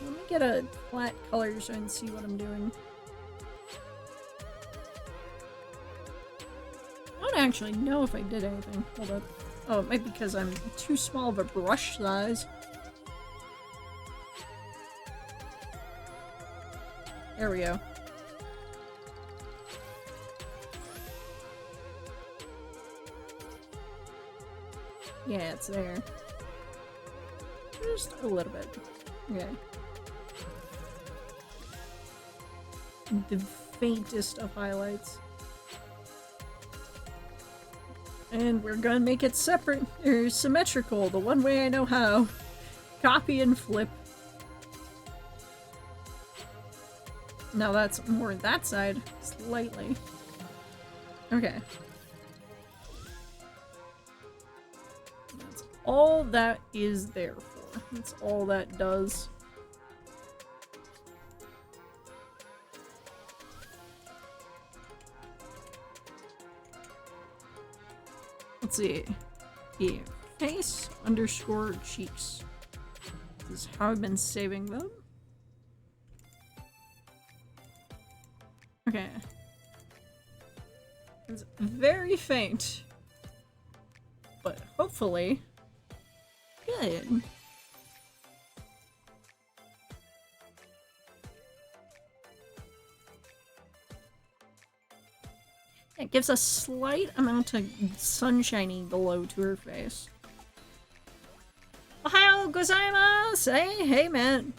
Let me get a flat color so I can see what I'm doing. I don't actually know if I did anything. Hold up. Oh, it might be because I'm too small of a brush size. There we go. Yeah, it's there. Just a little bit. Okay. The faintest of highlights. And we're gonna make it separate, or symmetrical, the one way I know how. Copy and flip. Now that's more that side, slightly. Okay. That's all that is there for. That's all that does. Let's see. Yeah. Face underscore cheeks. This is how I've been saving them. Okay. It's very faint. But hopefully good. It gives a slight amount of sunshiny glow to her face. Ohayou gozaimasu! Hey man!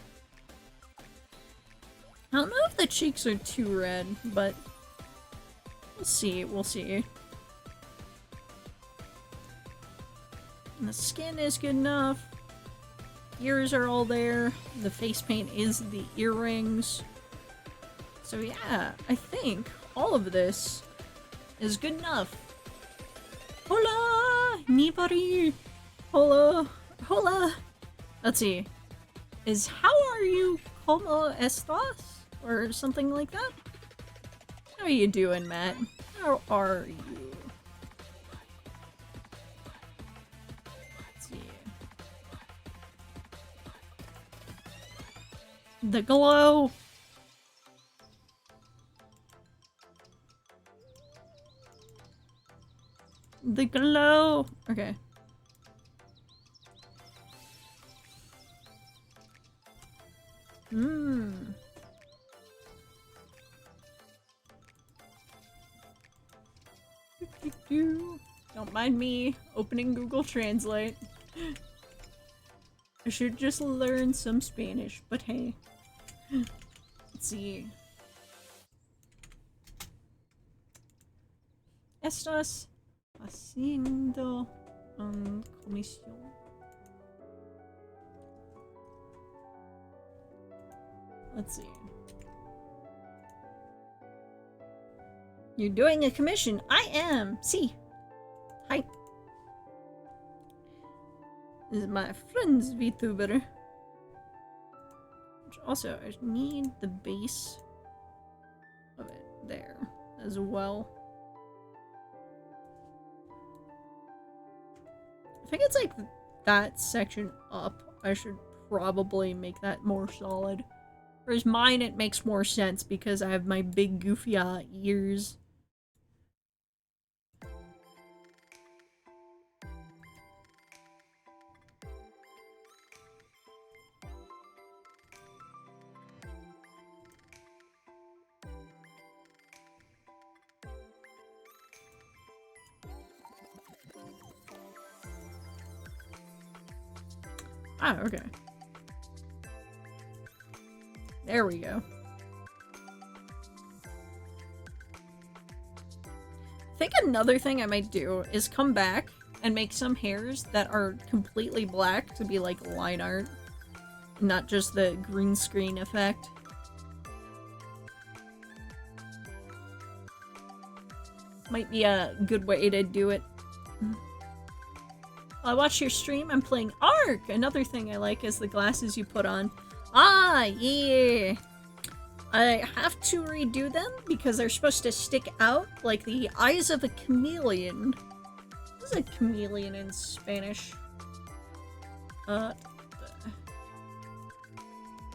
I don't know if the cheeks are too red, but we'll see, we'll see. And the skin is good enough. Ears are all there. The face paint is the earrings. So yeah, I think all of this is good enough. Hola! Nibari! Hola! Hola! Let's see. Is how are you? Como estas? Or something like that? How are you doing, Matt? How are you? Let's see. The glow! The glow! Okay. Don't mind me opening Google Translate. I should just learn some Spanish, but hey. Let's see. Estás haciendo comisión. Let's see. You're doing a commission. I am. See. Hi. This is my friend's VTuber. Which also, I need the base of it there as well. I think it's like that section up. I should probably make that more solid. Whereas mine, it makes more sense because I have my big goofy ears. Ah, okay. There we go. I think another thing I might do is come back and make some hairs that are completely black to be like line art, not just the green screen effect. Might be a good way to do it. I watched your stream. I'm playing Ark. Another thing I like is the glasses you put on. Ah, yeah. I have to redo them because they're supposed to stick out like the eyes of a chameleon. What is a chameleon in Spanish?